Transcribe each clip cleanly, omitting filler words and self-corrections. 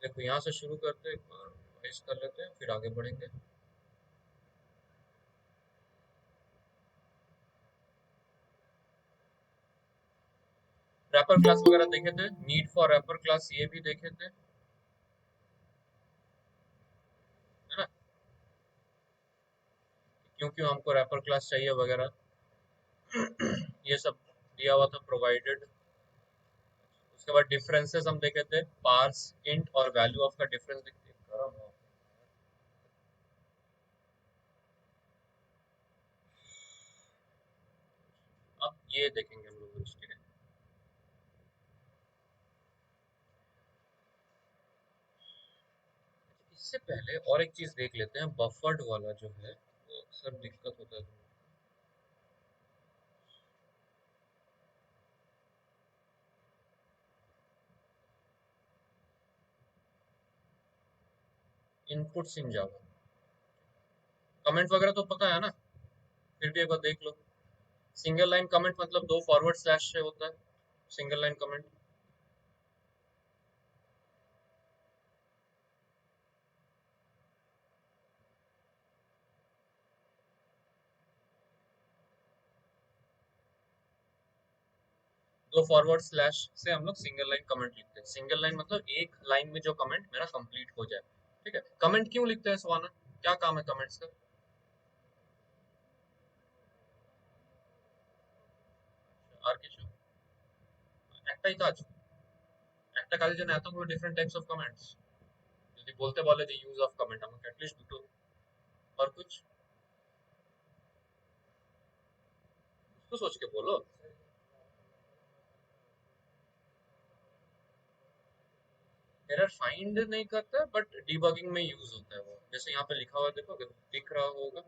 देखो यहाँ से शुरू करते हैं, एक बार रिवाइज कर लेते हैं फिर आगे बढ़ेंगे। रैपर क्लास वगैरह देखे थे, नीड फॉर रैपर क्लास ये भी देखे थे, है ना? क्यों क्यों हमको रैपर क्लास चाहिए वगैरह, ये सब दिया हुआ था प्रोवाइडेड। उसके बाद डिफरेंसेस हम देखे थे, पार्स इंट और वैल्यू ऑफ का डिफरेंस दिखते हैं। अब ये देखेंगे हम लोग इसके। इससे पहले और एक चीज देख लेते हैं, बफर्ड वाला जो है वो अक्सर दिक्कत होता है। इनपुट्स इन जावा, कमेंट वगैरह तो पता है ना, फिर भी एक बार देख लो। सिंगल लाइन कमेंट मतलब दो फॉरवर्ड स्लैश से होता है सिंगल लाइन कमेंट। दो फॉरवर्ड स्लैश से हम लोग सिंगल लाइन कमेंट लिखते हैं। सिंगल लाइन मतलब एक लाइन में जो कमेंट मेरा कंप्लीट हो जाए। ठीक है, कमेंट क्यों लिखते हैं सवाना, क्या काम है कमेंट्स का? আর কিছু একটাই কাজ, একটা কাজের জন্য এতগুলো ডিফারেন্ট টাইপস অফ কমেন্টস? যদি বলতে বলে যে ইউজ অফ কমেন্ট, আমাকে অ্যাটলিস্ট দুটো और कुछ तो सोच के बोलो। एरर फाइंड नहीं करता बट डिबगिंग में यूज होता है वो, जैसे यहाँ पे लिखा हुआ है, देखो दिख रहा होगा।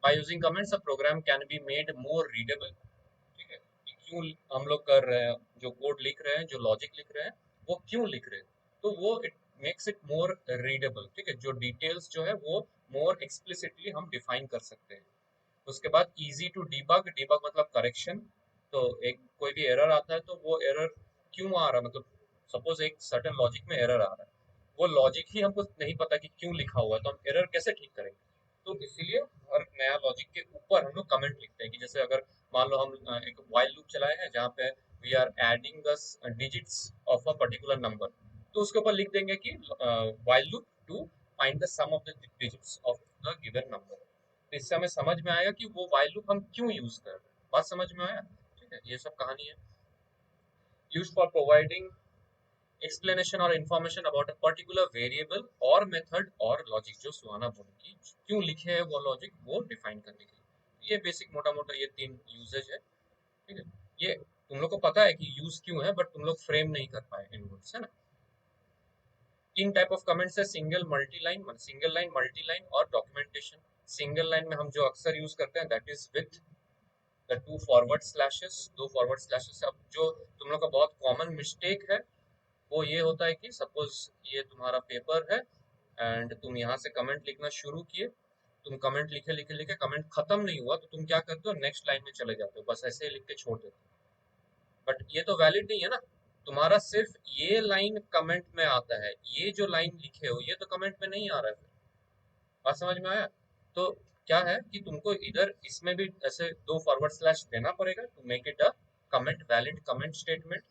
By using comments a program can be made more readable. ठीक है, कि क्यों हम लोग कर रहे हैं, जो कोड लिख रहे हैं, जो लॉजिक लिख रहे हैं, वो क्यों लिख रहे हैं, तो वो it makes it more readable. ठीक है, जो डिटेल्स जो है वो मोर एक्सप्लिसिटली हम डिफाइन कर सकते हैं। उसके बाद इजी टू डिबग, डिबग मतलब करेक्शन। तो एक कोई भी एरर आता है तो वो एरर क्यों आ रहा है, मतलब सपोज एक सर्टेन लॉजिक में एरर आ रहा है, वो लॉजिक ही हमको नहीं पता कि क्यों लिखा हुआ है, तो हम एरर कैसे ठीक करेंगे? तो इसीलिए हर नया लॉजिक के ऊपर हम लोग कमेंट लिखते हैं कि जैसे अगर मान लो हम एक वाइल लूप चलाए हैं जहाँ पे we are adding the digits of a particular number, तो उसके ऊपर लिख देंगे कि while loop to find the sum of the digits of the given number. तो इससे हमें समझ में आएगा कि वो वाइल लूप हम क्यों यूज कर रहे हैं। बात समझ में आया? ठीक है, ये सब कहानी है। Use for providing explanation or information about a particular variable और मेथड और लॉजिक, जो सुहाना बोलेगी क्यों लिखे हैं वो लॉजिक, वो डिफाइन करने के लिए। ये बेसिक मोटा मोटा ये तीन यूजेज है। ठीक है, ये तुम लोग को पता है कि यूज क्यों है, बट तुम लोग फ्रेम नहीं कर पाए इन वर्ड्स, है ना? तीन टाइप ऑफ कमेंट्स है, single multi line, single line multi line और डॉक्यूमेंटेशन। सिंगल लाइन में हम जो अक्सर यूज करते हैं that is with the two forward slashes, दो फॉरवर्ड स्लैशेस। अब जो तुम लोग का बहुत कॉमन मिस्टेक है वो ये होता है कि सपोज ये तुम्हारा पेपर है एंड तुम यहाँ से कमेंट लिखना शुरू किए, तुम कमेंट लिखे लिखे लिखे कमेंट खत्म नहीं हुआ तो तुम क्या करते हो, नेक्स्ट लाइन में चले जाते हो, बस ऐसे ही लिख के छोड़ देते हो। बट ये तो वैलिड नहीं है ना, तुम्हारा सिर्फ ये लाइन कमेंट में आता है, ये जो लाइन लिखे हो ये तो कमेंट में नहीं आ रहा है फिर। बात समझ में आया? तो क्या है कि तुमको इधर इसमें भी ऐसे दो फॉरवर्ड स्लैश देना पड़ेगा to make it a comment, valid comment statement,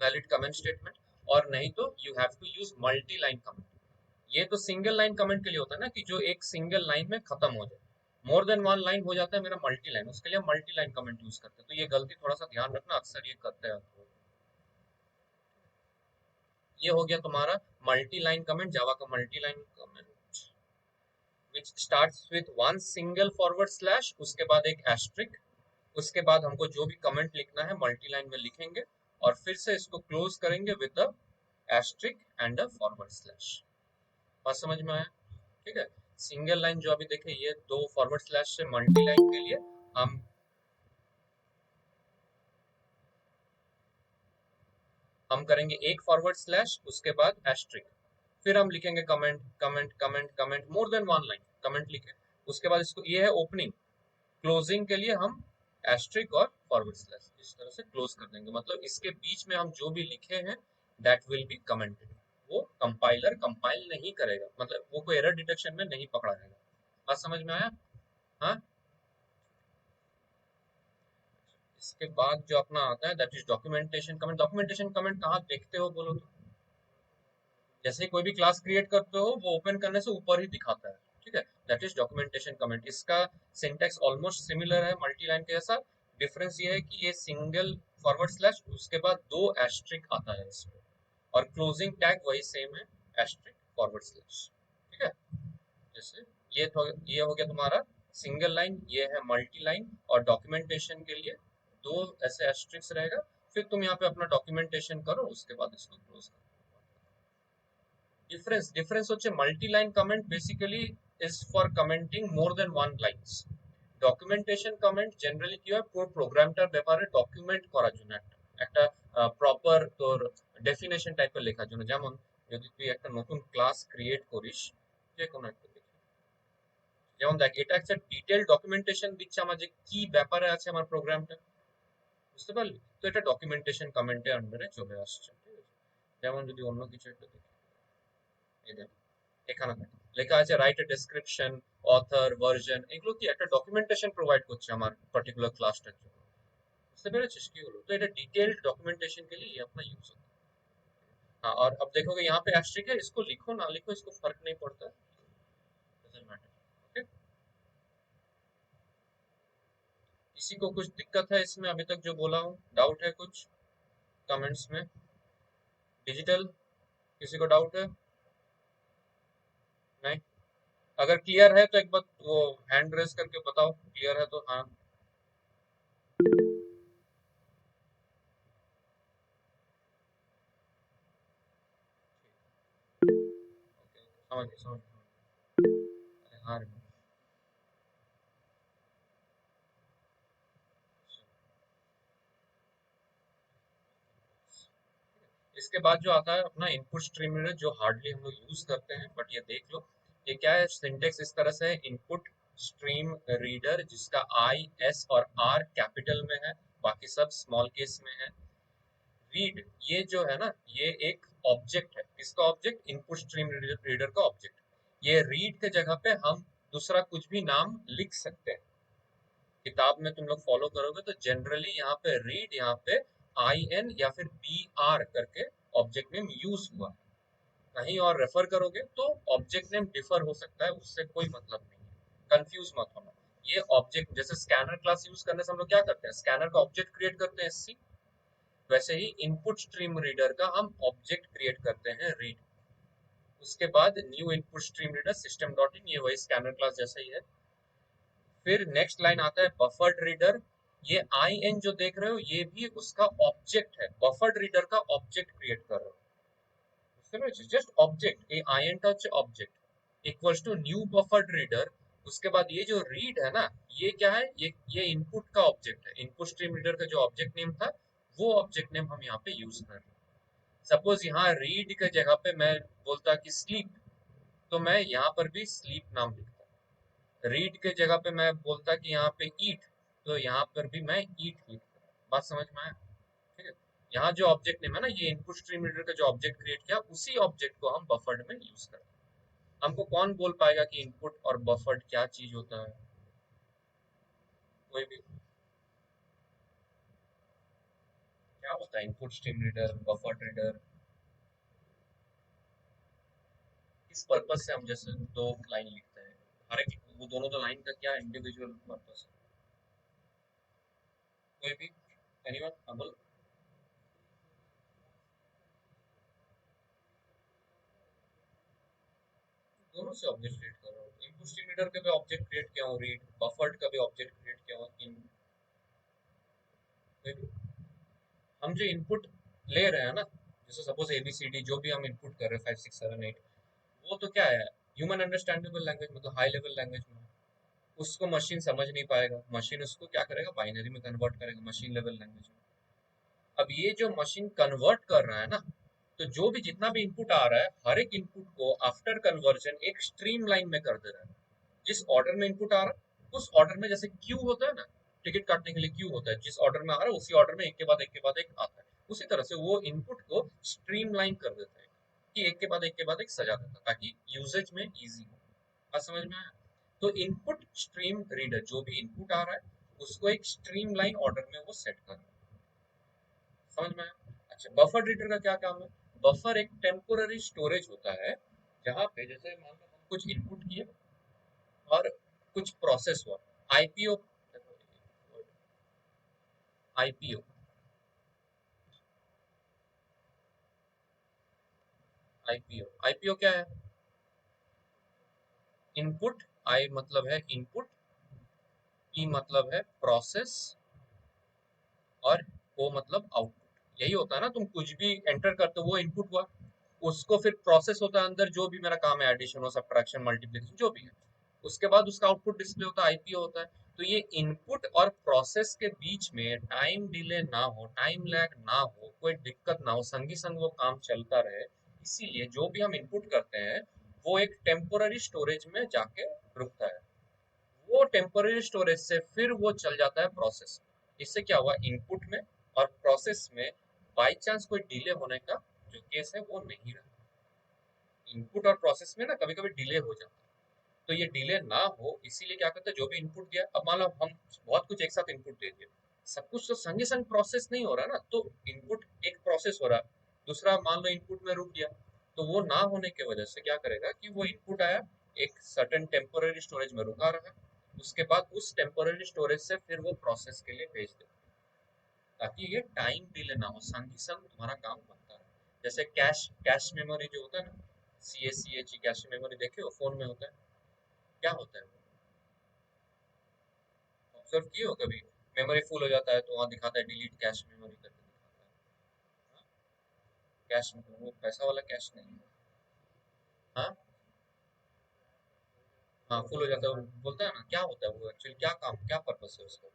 valid comment statement. और नहीं तो you have to use multi line comment. ये तो सिंगल लाइन कमेंट के लिए होता है ना, कि जो एक सिंगल लाइन में खत्म हो जाए। मोर देन वन लाइन हो जाता है मेरा मल्टी लाइन, उसके लिए मल्टी लाइन कमेंट यूज करते हैं। तो ये गलती थोड़ा सा ध्यान रखना, अक्सर ये करते हैं। ये हो गया तुम्हारा मल्टी लाइन कमेंट, जावा का multi line comment which starts with one single forward slash, उसके बाद एक एस्ट्रिक, उसके बाद हमको जो भी कमेंट लिखना है मल्टी लाइन में लिखेंगे और फिर से इसको क्लोज करेंगे with a asterisk and a forward slash. बात समझ में आया? ठीक है, सिंगल लाइन जो अभी देखे ये दो फॉरवर्ड स्लैश से मल्टी लाइन के लिए हम हम करेंगे एक फॉरवर्ड स्लैश, उसके बाद एस्ट्रिक, फिर हम लिखेंगे comment comment comment comment, more than one line comment लिखे। उसके बाद इसको, ये है ओपनिंग, क्लोजिंग के लिए हम एस्ट्रिक और फॉरवर्ड स्लैश इस तरह से क्लोज कर देंगे, मतलब इसके बीच में हम जो भी लिखे हैं दैट विल बी कमेंटेड। वो कंपाइलर कंपाइल नहीं करेगा, मतलब वो कोई एरर डिटेक्शन में नहीं पकड़ा जाएगा। बात समझ में आया? हाँ। इसके बाद जो अपना आता है that is documentation comment. Documentation comment कहाँ देखते हो बोलो तो? जैसे ही कोई भी क्लास क्रिएट करते हो वो ओपन करने से ऊपर ही दिखाता है, ठीक है, दैट इज डॉक्यूमेंटेशन कमेंट। इसका सिंटैक्स ऑलमोस्ट सिमिलर है मल्टी लाइन के जैसा। डिफरेंस ये है कि ये सिंगल फॉरवर्ड स्लैश उसके बाद दो एस्ट्रिक आता है इसमें, और क्लोजिंग टैग वही सेम है, एस्ट्रिक फॉरवर्ड स्लैश, ठीक है। जैसे ये हो गया तुम्हारा सिंगल लाइन, ये है मल्टी लाइन, और डॉक्यूमेंटेशन के लिए दो ऐसे एस्ट्रिक्स रहेगा। फिर तुम यहाँ पे अपना डॉक्यूमेंटेशन करो, उसके बाद इसको क्लोज करो। डिफरेंस হচ্ছে multi line comment basically is for commenting more than one lines. Documentation comment generally কি হয়, পুরো প্রোগ্রামটার ব্যাপারে ডকুমেন্ট করার জন্য একটা একটা প্রপার তোর ডেফিনেশন টাইপের লেখার জন্য। যেমন যদি তুই একটা নতুন ক্লাস ক্রিয়েট করিস, যে কোনো একটা দেখি, যেমন দেখ এটা একটা ডিটেইল ডকুমেন্টেশন দিচ্ছে আমার যে কি ব্যাপারে আছে আমার প্রোগ্রামটা, বুঝতে পারলি? তো এটা ডকুমেন্টেশন কমেন্টের আন্ডারে চলে আসছে, ঠিক আছে। যেমন যদি অন্য কিছু একটা দেখি, এই দেখ এখানে থাকে লেখা আছে write a description, author, version, এগুলো কি একটা ডকুমেন্টেশন প্রোভাইড করছে আমার পার্টিকুলার ক্লাসটার জন্য। বুঝতে পেরেছিস কি হলো? তো এটা डिटेल्ड डॉक्यूमेंटेशन के लिए ये अपना यूज होता है। हाँ, और अब देखोगे यहाँ पे एस्ट्रिक है, इसको लिखो ना लिखो इसको फर्क नहीं पड़ता, डजंट मैटर, ओके। किसी को कुछ दिक्कत है इसमें अभी तक जो बोला हूँ? डाउट है कुछ कमेंट्स में? डिजिटल किसी को डाउट है? नहीं? अगर क्लियर है तो एक बार वो हैंड रेज करके बताओ, क्लियर है तो हाँ। समझ गए समझ गए। हाँ। इसके बाद जो आता है अपना इनपुट स्ट्रीम रीडर, जो हार्डली हम लोग यूज करते हैं, बट ये देख लो ये क्या है। सिंटेक्स इस तरह से है, इनपुट स्ट्रीम रीडर जिसका आई एस और आर कैपिटल में है, बाकी सब स्मॉल केस में है। रीड ये जो है ना, ये एक ऑब्जेक्ट है। किसका ऑब्जेक्ट? इनपुट स्ट्रीम रीडर का ऑब्जेक्ट। ये रीड के जगह पे हम दूसरा कुछ भी नाम लिख सकते हैं। किताब में तुम लोग फॉलो करोगे तो जनरली यहाँ पे रीड, यहाँ पे आई एन या फिर बी आर करके ऑब्जेक्ट नेम यूज हुआ। कहीं और रेफर करोगे तो ऑब्जेक्ट नेम डिफर हो सकता है, उससे कोई मतलब नहीं है, कंफ्यूज मत होना। ये ऑब्जेक्ट जैसे स्कैनर क्लास यूज करने से हम लोग क्या करते हैं, स्कैनर का ऑब्जेक्ट क्रिएट करते हैं सी, वैसे ही इनपुट स्ट्रीम रीडर का हम ऑब्जेक्ट क्रिएट करते हैं रीड। उसके बाद new input stream reader system dot इन, ये वही स्कैनर क्लास जैसा ही है। फिर नेक्स्ट लाइन आता है बफर्ड रीडर। ये आई एन जो देख रहे हो ये भी उसका ऑब्जेक्ट है, बफर्ड रीडर का ऑब्जेक्ट क्रिएट कर रहे हो, বুঝতে পেরেছিস? জাস্ট অবজেক্ট, এই আইএনটা হচ্ছে object equals to new buffered reader. उसके बाद ये जो रीड है ना, ये क्या है, ये इनपुट का ऑब्जेक्ट है। इनपुट स्ट्रीम रीडर का जो ऑब्जेक्ट नेम था वो ऑब्जेक्ट नेम हम यहाँ पे यूज कर रहे हैं। सपोज यहाँ रीड के जगह पे मैं बोलता कि स्लीप, तो मैं यहाँ पर भी स्लीप नाम लिखता। रीड के जगह पे मैं बोलता कि यहाँ पे ईट, तो यहाँ पर भी मैं ईट लिखता। बात समझ में आया? ठीक है। यहाँ जो ऑब्जेक्ट नेम है ना, ये इनपुट स्ट्रीम रीडर का जो ऑब्जेक्ट क्रिएट किया उसी ऑब्जेक्ट को हम बफर्ड में यूज करते हैं। हमको कौन बोल पाएगा कि इनपुट और बफर्ड क्या चीज होता है? कोई भी? क्या होता है input stream reader, buffered reader? किस पर्पज से हम जैसे दो लाइन लिखते हैं, हर एक वो दोनों तो लाइन का क्या इंडिविजुअल पर्पज है? कोई भी? एनीवन? अमल? दोनों से ऑब्जेक्ट क्रिएट कर रहा हूँ। इनपुट स्ट्रीम रीडर का भी ऑब्जेक्ट क्रिएट किया हूँ रीड, बफर्ड का भी ऑब्जेक्ट क्रिएट किया हूँ इन। कोई भी? हम जो इनपुट ले रहे हैं ना, जैसे सपोज एबीसीडी जो भी हम इनपुट कर रहे हैं 5 6 7 8, वो तो क्या है, ह्यूमन अंडरस्टैंडेबल लैंग्वेज, मतलब हाई लेवल लैंग्वेज में। उसको मशीन समझ नहीं पाएगा, मशीन उसको क्या करेगा, बाइनरी में कन्वर्ट करेगा मशीन लेवल लैंग्वेज में। अब ये जो मशीन कन्वर्ट कर रहा है ना, तो जो भी जितना भी इनपुट आ रहा है हर एक इनपुट को आफ्टर कन्वर्जन एक स्ट्रीम लाइन में कर दे रहा है। जिस ऑर्डर में इनपुट आ रहा है उस ऑर्डर में, जैसे क्यू होता है ना, टिकट काटने के लिए क्यू होता है, जिस ऑर्डर में आ रहा है उसी ऑर्डर में एक के बाद एक के बाद एक आता है, उसी तरह से वो इनपुट को स्ट्रीम लाइन कर देता है। कि एक के बाद एक सजा देता ताकि यूजेज में इजी हो। बात समझ में आया? तो इनपुट स्ट्रीम रीडर जो भी इनपुट आ रहा है उसको एक स्ट्रीमलाइन ऑर्डर में वो सेट कर रहा है। समझ में आया? अच्छा, बफर रीडर का क्या काम है? बफर एक टेम्पोररी स्टोरेज होता है जहाँ पे जैसे मान लो हम कुछ इनपुट किए और कुछ प्रोसेस हुआ। आईपीओ, आईपीओ, आईपीओ, आईपीओ क्या है? इनपुट, आई मतलब है इनपुट, पी मतलब है प्रोसेस, और ओ मतलब आउटपुट। यही होता है ना, तुम कुछ भी एंटर करते हो वो इनपुट हुआ, उसको फिर प्रोसेस होता है अंदर, जो भी मेरा काम है एडिशन हो सब्ट्रैक्शन मल्टीप्लिकेशन जो भी है, उसके बाद उसका आउटपुट डिस्प्ले होता है, आईपीओ होता है। तो ये इनपुट और प्रोसेस के बीच में टाइम डिले ना हो, टाइम लैग ना हो, कोई दिक्कत ना हो, संगी संग वो काम चलता रहे, इसीलिए जो भी हम इनपुट करते हैं वो एक टेम्पोररी स्टोरेज में जाके रुकता है। वो टेम्पररी स्टोरेज से फिर वो चल जाता है प्रोसेस। इससे क्या हुआ, इनपुट में और प्रोसेस में बाई चांस कोई डिले होने का जो केस है वो नहीं रहा। इनपुट और प्रोसेस में ना कभी कभी डिले हो जाता है, तो ये डिले ना हो इसीलिए क्या करते हैं, जो भी इनपुट दिया, अब मान लो हम बहुत कुछ एक साथ इनपुट दे दिया, सब कुछ तो संगे संग प्रोसेस नहीं हो रहा ना, तो इनपुट एक प्रोसेस हो रहा है, दूसरा मान लो इनपुट में रुक गया, तो वो ना होने की वजह से क्या करेगा कि वो इनपुट आया, एक सर्टेन टेम्पोररी स्टोरेज में रुका रहा, उसके बाद उस टेम्पोररी स्टोरेज से फिर वो प्रोसेस के लिए भेज दे, ताकि ये टाइम डिले ना हो, संग ही संग तुम्हारा काम बनता रहे। जैसे कैश, कैश मेमोरी जो होता है ना, CACH कैश मेमोरी देखे हो, फोन में होता है, क्या होता है? ऑब्जर्व किए हो कभी? मेमोरी फुल हो जाता है तो वहाँ दिखाता है डिलीट कैश मेमोरी करके दिखाता है। हाँ? कैश, वो पैसा वाला कैश नहीं है। हाँ, हाँ फुल हो जाता है, वो बोलता है ना, क्या होता है वो एक्चुअली, क्या काम, क्या पर्पस है उसका?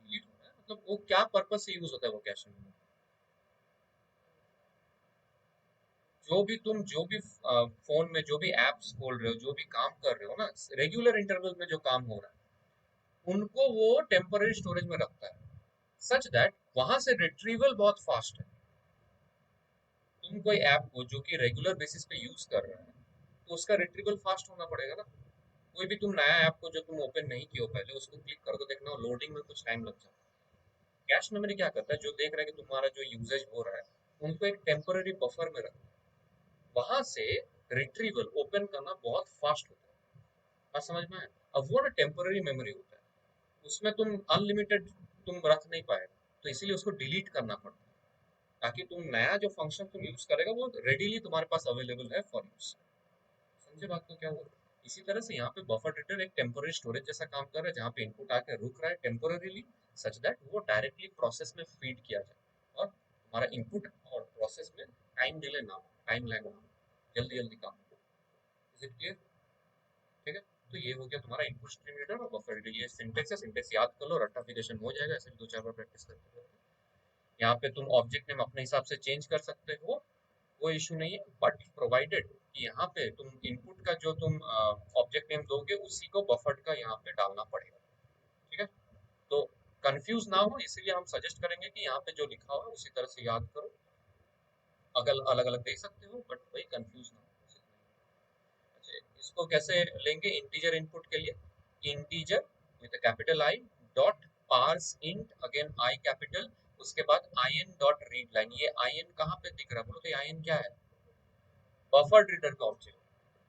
डिलीट होना है, मतलब वो क्या पर्पस से यूज होता है वो कैश मेमोरी? जो भी फोन में जो भी एप्स खोल रहे हो, जो भी काम कर रहे हो ना, रेगुलर इंटरवल में जो काम हो रहा है उनको वो टेम्पररी स्टोरेज में रखता है, सच दैट वहां से रिट्रीवल बहुत फास्ट है। तुम कोई ऐप को जो कि रेगुलर बेसिस पे यूज कर रहे हैं, तो उसका रिट्रीवल फास्ट होना पड़ेगा ना। कोई भी तुम नया ऐप को जो तुम ओपन नहीं किए हो पहले, उसको क्लिक कर दो, देखना लोडिंग में कुछ टाइम लग जाता है। कैश मेमोरी क्या करता है, जो देख रहा है कि तुम्हारा जो यूजेज हो रहा है उनको एक टेम्पररी बफर में रखता है, वहां से रिट्रीवल ओपन करना बहुत फास्ट होता है। बात समझ में आया? अब वो ना टेम्पररी मेमोरी होता है, उसमें तुम अनलिमिटेड तुम रख नहीं पाएगा, तो इसीलिए उसको डिलीट करना पड़ता है, ताकि तुम नया जो फंक्शन तुम यूज करेगा वो रेडीली तुम्हारे पास अवेलेबल है फॉर यूज। समझे बात को क्या हुआ? इसी तरह से यहाँ पे बफर रीडर एक टेम्पोररी स्टोरेज जैसा काम कर रहा है, जहाँ पे इनपुट आके रुक रहा है टेम्पोररीली, सच दैट वो डायरेक्टली प्रोसेस में फीड किया जाए, और हमारा इनपुट और प्रोसेस में टाइम डिले ना हो, टाइम लैग ना हो, जल्दी जल्दी काम हो। Is it clear? ठीक है, तो ये हो गया तुम्हारा इनपुट स्ट्रीम रीडर और बफर रीडर। ये सिंटेक्स है, सिंटेक्स याद कर लो, रट्टाफिकेशन हो जाएगा, ऐसे भी दो चार बार प्रैक्टिस करते रहो। यहाँ पे तुम ऑब्जेक्ट नेम अपने हिसाब से चेंज कर सकते हो, कोई इशू नहीं है, बट प्रोवाइडेड कि यहाँ पे तुम इनपुट का जो तुम ऑब्जेक्ट नेम दोगे उसी को बफर्ड का यहाँ पे डालना पड़ेगा। ठीक है, तो कंफ्यूज ना हो इसीलिए हम सजेस्ट करेंगे कि यहाँ पे जो लिखा हुआ है उसी तरह से याद करो, अगल अलग अलग दे सकते हो बट वही कंफ्यूज ना हो। अच्छा, इसको कैसे लेंगे इंटीजर इनपुट के लिए? Integer with capital I dot parse int, again I capital, उसके बाद in डॉट रीड लाइन। ये in कहाँ पे दिख रहा है बोलो, तो in क्या है? बफर रीडर का ऑब्जेक्ट।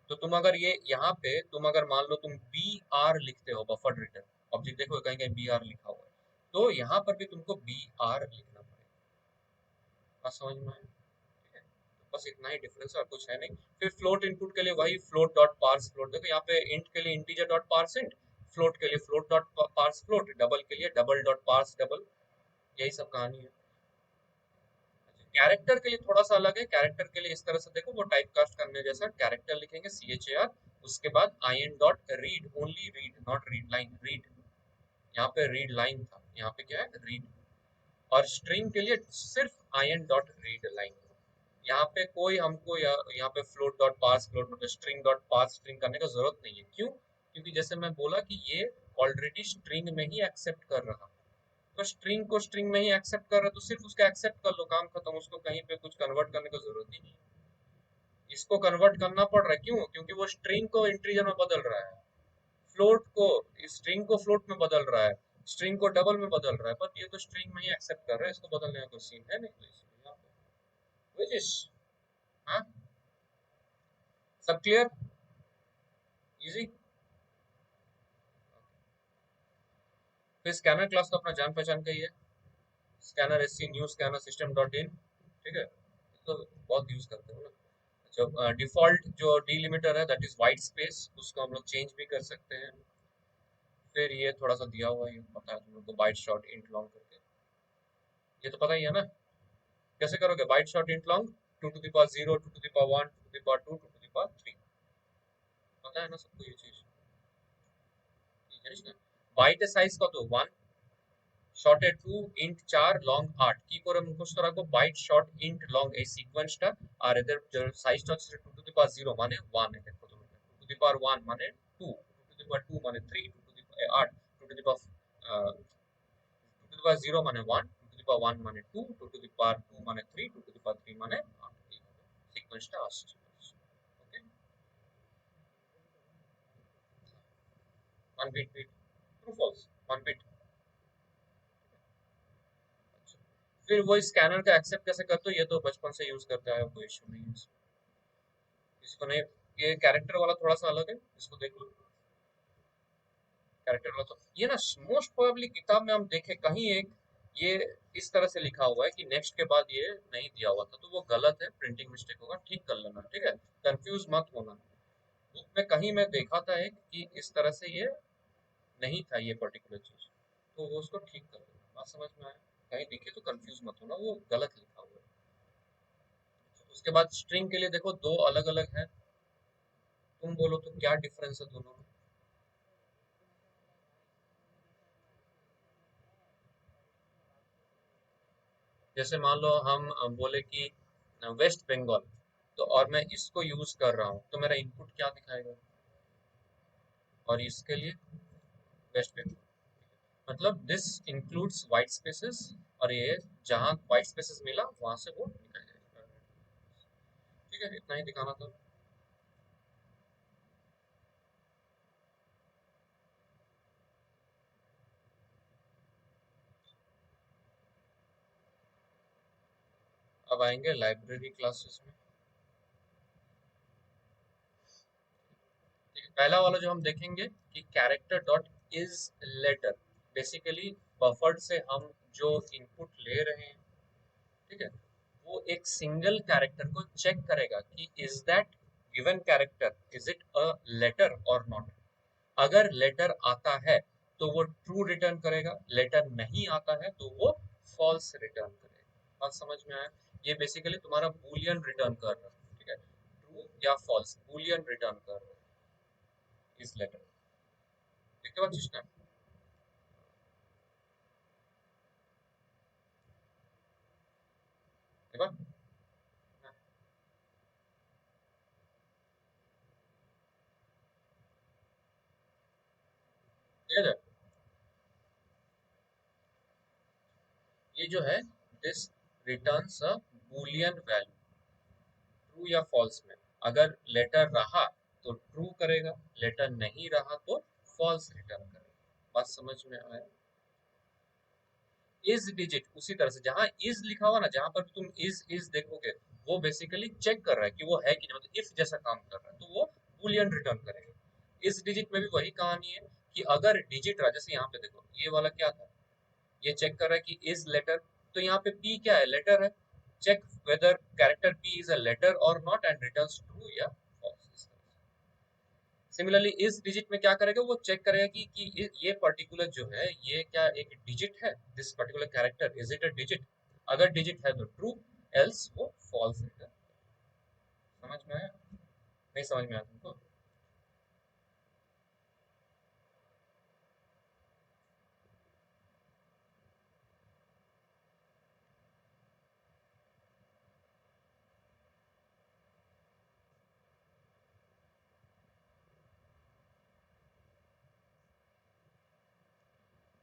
तो तुम अगर ये यहाँ पे तुम अगर मान लो तुम बी आर लिखते हो बफर रीडर ऑब्जेक्ट, देखो कहीं कहीं बी आर लिखा हुआ है, तो यहाँ पर भी तुमको बी आर लिखना पड़ेगा। बात समझ में आया? ठीक है, तो बस इतना ही डिफरेंस है और कुछ है नहीं। फिर फ्लोट इनपुट के लिए वही फ्लोट डॉट पार्स फ्लोट, देखो यहाँ पे इंट के लिए integer dot parse int, float के लिए float dot parse float, double के लिए डबल डॉट पार्स डबल, यही सब कहानी है। कैरेक्टर के लिए थोड़ा सा अलग है, कैरेक्टर के लिए इस तरह से देखो, वो टाइप कास्ट करने जैसा, कैरेक्टर लिखेंगे CHAR, उसके बाद in dot read, only read not read line, read, यहाँ पे रीड लाइन था, यहाँ पे क्या है, रीड। और स्ट्रिंग के लिए सिर्फ in डॉट रीड लाइन, यहाँ पे कोई हमको यहाँ पे फ्लोट डॉट पास फ्लोट मतलब स्ट्रिंग डॉट पास स्ट्रिंग करने का जरूरत नहीं है। क्यों? क्योंकि जैसे मैं बोला कि ये ऑलरेडी स्ट्रिंग में ही एक्सेप्ट कर रहा है, तो स्ट्रिंग को स्ट्रिंग में ही एक्सेप्ट कर रहा है तो सिर्फ उसका एक्सेप्ट कर लो, काम खत्म, उसको कहीं पे कुछ कन्वर्ट करने की जरूरत ही नहीं। इसको कन्वर्ट करना पड़ रहा है, क्यों? क्योंकि वो स्ट्रिंग को इंटीजर में बदल रहा है, फ्लोट को, स्ट्रिंग को फ्लोट में बदल रहा है, स्ट्रिंग को डबल में बदल रहा है, पर ये तो स्ट्रिंग में ही एक्सेप्ट कर रहा है, इसको बदलने का कोई सीन है नहीं, तो इसलिए यहाँ पे which is, हाँ, सब क्लियर, इजी। फिर स्कैनर क्लास तो अपना जान पहचान का ही है, scanner S C new scanner system dot in, ठीक है, तो बहुत यूज करते हो ना। जो डिफॉल्ट जो डिलिमिटर है दैट इज वाइट स्पेस, उसको हम लोग चेंज भी कर सकते हैं। फिर ये थोड़ा सा दिया हुआ है, ये पता है तुम लोग को, बाइट शॉर्ट इंट लॉन्ग करके, ये तो पता ही है ना, कैसे करोगे bite short int long, 2 to the power 0, 2 to the power 1, 2 to the power 2, 2 to the power 3, पता है ना सबको ये चीज, बाइट साइज का तो 1, শর্ট এ 2 ইন্ট 4 লং 8 কি করে মুখস্থ রাখবো, বাইট শর্ট ইন্ট লং এই সিকোয়েন্সটা, আর এদের সাইজটা হচ্ছে 2 টু দি পাওয়ার 0 মানে 1, এদের প্রথমে 2 টু দি পাওয়ার 1 মানে 2, 2 টু দি পাওয়ার 2 মানে 3, 2 to the 8, 2 to the power 2 to the power 0 মানে 1, 2 টু দি পাওয়ার 1 মানে 2, 2 টু দি পাওয়ার 2 মানে 3, 2 টু দি পাওয়ার 3 মানে 8, এইভাবে সিকোয়েন্সটা আসছে। Okay, 1 bit bit, true false, 1 bit. फिर वही स्कैनर का एक्सेप्ट कैसे करते हो, ये तो बचपन से यूज करते आए हो, कोई इशू नहीं है इसको नहीं। ये कैरेक्टर वाला थोड़ा सा अलग है, इसको देख लो, कैरेक्टर वाला तो ये ना मोस्ट प्रोबेबली किताब में हम देखे कहीं एक, ये इस तरह से लिखा हुआ है कि नेक्स्ट के बाद ये नहीं दिया हुआ था, तो वो गलत है, प्रिंटिंग मिस्टेक होगा, ठीक कर लेना, ठीक है, कंफ्यूज मत होना। बुक में कहीं मैं देखा था एक कि इस तरह से ये नहीं था ये पर्टिकुलर चीज, तो वो उसको ठीक कर देना, बात समझ में आया? कहीं दिखे तो कंफ्यूज मत होना, वो गलत लिखा हुआ है। उसके बाद स्ट्रिंग के लिए देखो दो अलग अलग है, तुम बोलो तो क्या डिफरेंस है दोनों में? जैसे मान लो हम बोले कि वेस्ट बंगाल, तो और मैं इसको यूज कर रहा हूँ, तो मेरा इनपुट क्या दिखाएगा, और इसके लिए वेस्ट बंगाल, मतलब दिस इंक्लूड्स वाइट स्पेसेस, और ये जहाँ वाइट स्पेसेस मिला वहां से वो निकल जाएगा, ठीक है, इतना ही दिखाना था। अब आएंगे लाइब्रेरी क्लासेस में, ठीक है, पहला वाला जो हम देखेंगे कि character dot is letter, basically buffered से हम जो इनपुट ले रहे हैं, ठीक है, वो एक सिंगल कैरेक्टर को चेक करेगा कि is that given character is it a letter और नॉट। अगर लेटर आता है तो वो ट्रू रिटर्न करेगा, लेटर नहीं आता है तो वो फॉल्स रिटर्न करेगा, बात समझ में आया? ये बेसिकली तुम्हारा बूलियन रिटर्न कर रहा है, ठीक है, ट्रू या फॉल्स बूलियन रिटर्न कर रहा है इस लेटर, देखते बात चीज ना, देखा? ठीक है, ये जो है this returns a Boolean value, true या फॉल्स में, अगर लेटर रहा तो ट्रू करेगा, लेटर नहीं रहा तो फॉल्स रिटर्न करेगा, बात समझ में आया? इज डिजिट उसी तरह से, जहां इज लिखा हुआ ना, जहां पर तुम इज देखोगे, वो बेसिकली चेक कर रहा है कि वो है कि नहीं, मतलब इफ जैसा काम कर रहा है, तो वो बूलियन रिटर्न करेगा। इस डिजिट में भी वही कहानी है कि अगर डिजिट रहा, जैसे यहाँ पे देखो ये वाला क्या था, ये चेक कर रहा है कि इज लेटर, तो यहाँ पे पी क्या है, लेटर है, check whether character P is a letter और नॉट एंड रिटर्न्स ट्रू या फॉल्स। सिमिलरली इस डिजिट में क्या करेगा, वो चेक करेगा कि ये पर्टिकुलर जो है ये क्या एक डिजिट है, this particular character is it a digit, अगर डिजिट है तो ट्रू, एल्स वो फॉल्स रिटर्न। समझ में आया? नहीं समझ में आया तुमको?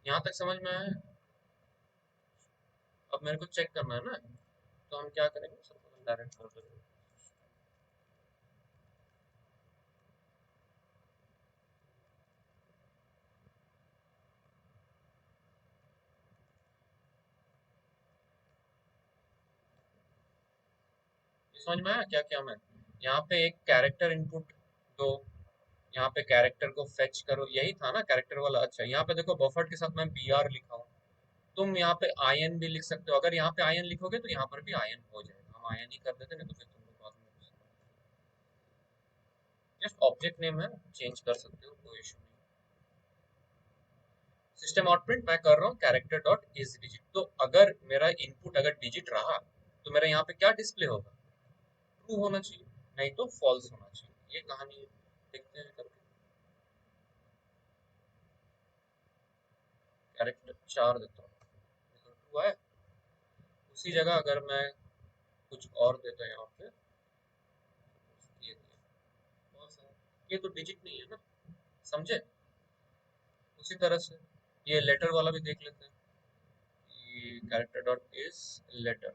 यहाँ तक समझ में आया? अब मेरे को चेक करना है ना, तो हम क्या करेंगे, डायरेक्ट कर देंगे। ये समझ में आया क्या क्या मैं, यहाँ पे एक कैरेक्टर इनपुट दो, यहाँ पे कैरेक्टर को फेच करो, यही था ना कैरेक्टर वाला। अच्छा यहाँ पे देखो बफर्ड के साथ मैं br लिखा हूँ, तुम यहाँ पे in भी लिख सकते हो, अगर यहाँ पे in लिखोगे तो यहाँ पर भी in हो जाएगा, हम in ही कर देते ना, तो फिर तुम लोग बाद में जस्ट ऑब्जेक्ट नेम है, चेंज कर सकते हो, कोई इशू नहीं। सिस्टम आउट प्रिंट मैं कर रहा हूँ कैरेक्टर डॉट इज डिजिट, तो अगर मेरा इनपुट अगर डिजिट रहा तो मेरा यहाँ पे क्या डिस्प्ले होगा, ट्रू होना चाहिए, नहीं तो फॉल्स होना चाहिए। ये कहानी है, देखते हैं करके। कैरेक्टर 4 देता हूँ, ट्रू है। उसी जगह अगर मैं कुछ और देता यहाँ पे, ये false है, ये तो डिजिट नहीं है ना, समझे। उसी तरह से ये लेटर वाला भी देख लेते हैं, ये character dot is letter,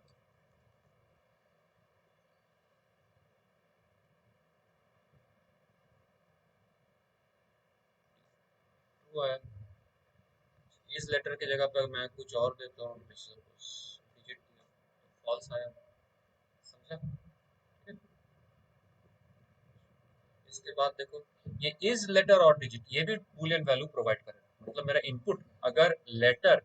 true है। इस लेटर की जगह पर मैं कुछ और देता हूँ, डिजिट फॉल्स आया, समझा। इसके बाद देखो ये इज लेटर और डिजिट, ये भी बूलियन वैल्यू प्रोवाइड करेगा, मतलब मेरा इनपुट अगर लेटर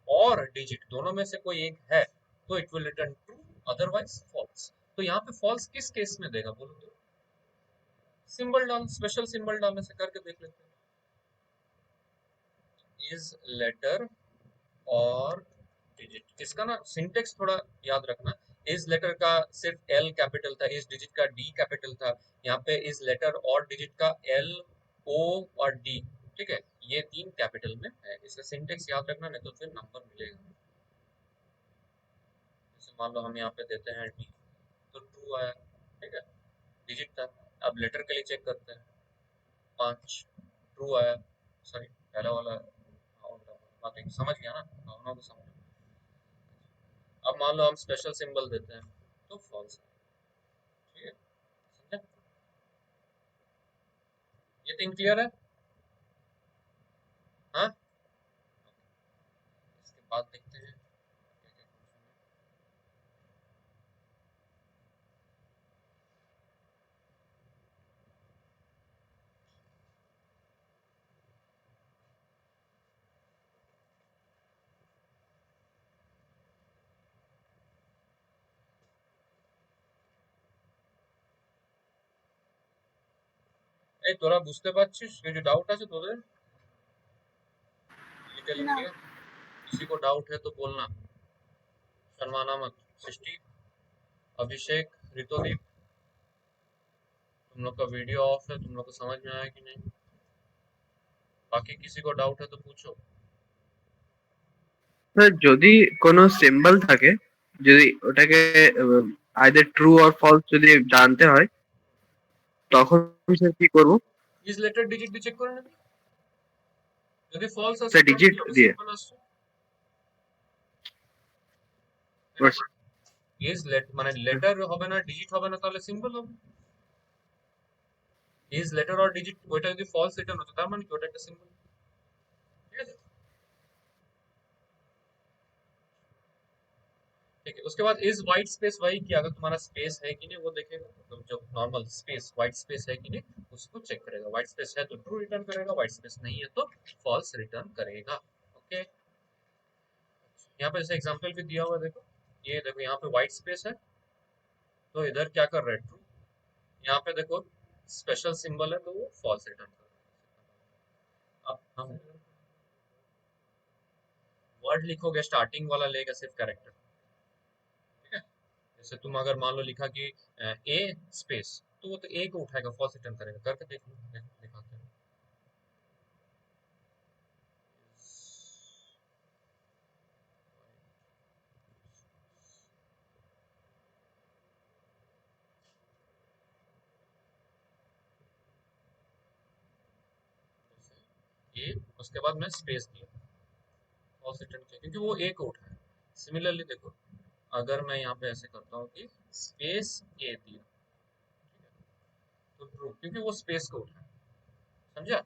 और डिजिट दोनों में से कोई एक है तो it will return true, otherwise false. तो यहाँ पे फॉल्स किस केस में देगा बोलो तो, सिंबल डाल, स्पेशल सिंबल डालने से करके देख लेते हैं। इज लेटर और डिजिट, इसका ना सिंटेक्स थोड़ा याद रखना। इस लेटर का सिर्फ एल कैपिटल था, इस डिजिट का डी कैपिटल था, यहाँ पे इस लेटर और डिजिट का एल, ओ और डी, ठीक है, ये तीन कैपिटल में है। इसका सिंटेक्स याद रखना, नहीं तो फिर नंबर मिलेगा। जैसे मान लो हम यहाँ पे देते हैं डी, तो ट्रू आया, ठीक है, डिजिट था। अब लेटर के लिए चेक करते हैं, 5, ट्रू आया, सॉरी पहला वाला, बात समझ गया ना, भावना को समझ। अब मान लो हम स्पेशल सिंबल देते हैं तो फॉल्स है, ठीक है, समझे। ये थिंग क्लियर है, हाँ। इसके बाद देखते हैं क्या क्या फंक्शन है। এই তোরা বুঝতে পারছিস, কিছু ডাউট আছে তোদের लिटिल ना। इंडिया, किसी को डाउट है तो बोलना, शर्माना मत। सृष्टि, अभिषेक, ऋतुदीप, तुम लोग का वीडियो ऑफ है, तुम लोग को समझ में आया कि नहीं, बाकी किसी को डाउट है तो पूछो। স্যার যদি কোনো সিম্বল থাকে, যদি ওটাকে আইদার ট্রু অর ফলস যদি জানতে হয়, তখন স্যার কি করব? ইজ লেটার ডিজিট দিয়ে চেক করে নেবে, যদি ফলস আসে স্যার তাহলে ডিজিট কি হবে, দিয়ে? সিম্বল আসছে, তাই না। ইজ লেট মানে লেটার হবে না, ডিজিট হবে না, তাহলে সিম্বল হবে। ইজ লেটার আর ডিজিট, ওইটা যদি ফলস রিটার্ন হতো তার মানে কি ওটা একটা সিম্বল, ঠিক আছে। ठीक है, उसके बाद इज वाइट स्पेस वही कि अगर तुम्हारा स्पेस है कि नहीं वो देखेगा, मतलब जो नॉर्मल स्पेस वाइट स्पेस है कि नहीं उसको चेक करेगा, वाइट स्पेस है तो ट्रू रिटर्न करेगा, वाइट स्पेस नहीं है तो फॉल्स रिटर्न करेगा। ओके, यहाँ पे जैसे एग्जांपल भी दिया हुआ है, देखो ये देखो यहाँ पे वाइट स्पेस है तो इधर क्या कर रहा है, ट्रू। यहाँ पे देखो स्पेशल सिंबल है तो वो फॉल्स रिटर्न कर रहा है। अब हम वर्ड लिखोगे स्टार्टिंग वाला लेगा सिर्फ कैरेक्टर, ठीक है। जैसे तुम अगर मान लो लिखा कि ए स्पेस, तो वो तो ए को उठाएगा, फॉल्स रिटर्न करेगा, करके देख लो, दिखाते हैं। ए, उसके बाद मैं स्पेस दिया, फॉल्स रिटर्न किया क्योंकि वो ए को उठाया। सिमिलरली देखो, अगर मैं यहाँ पे ऐसे करता हूँ कि स्पेस ए दिया, तो ट्रू, क्योंकि वो स्पेस को उठाया, समझा?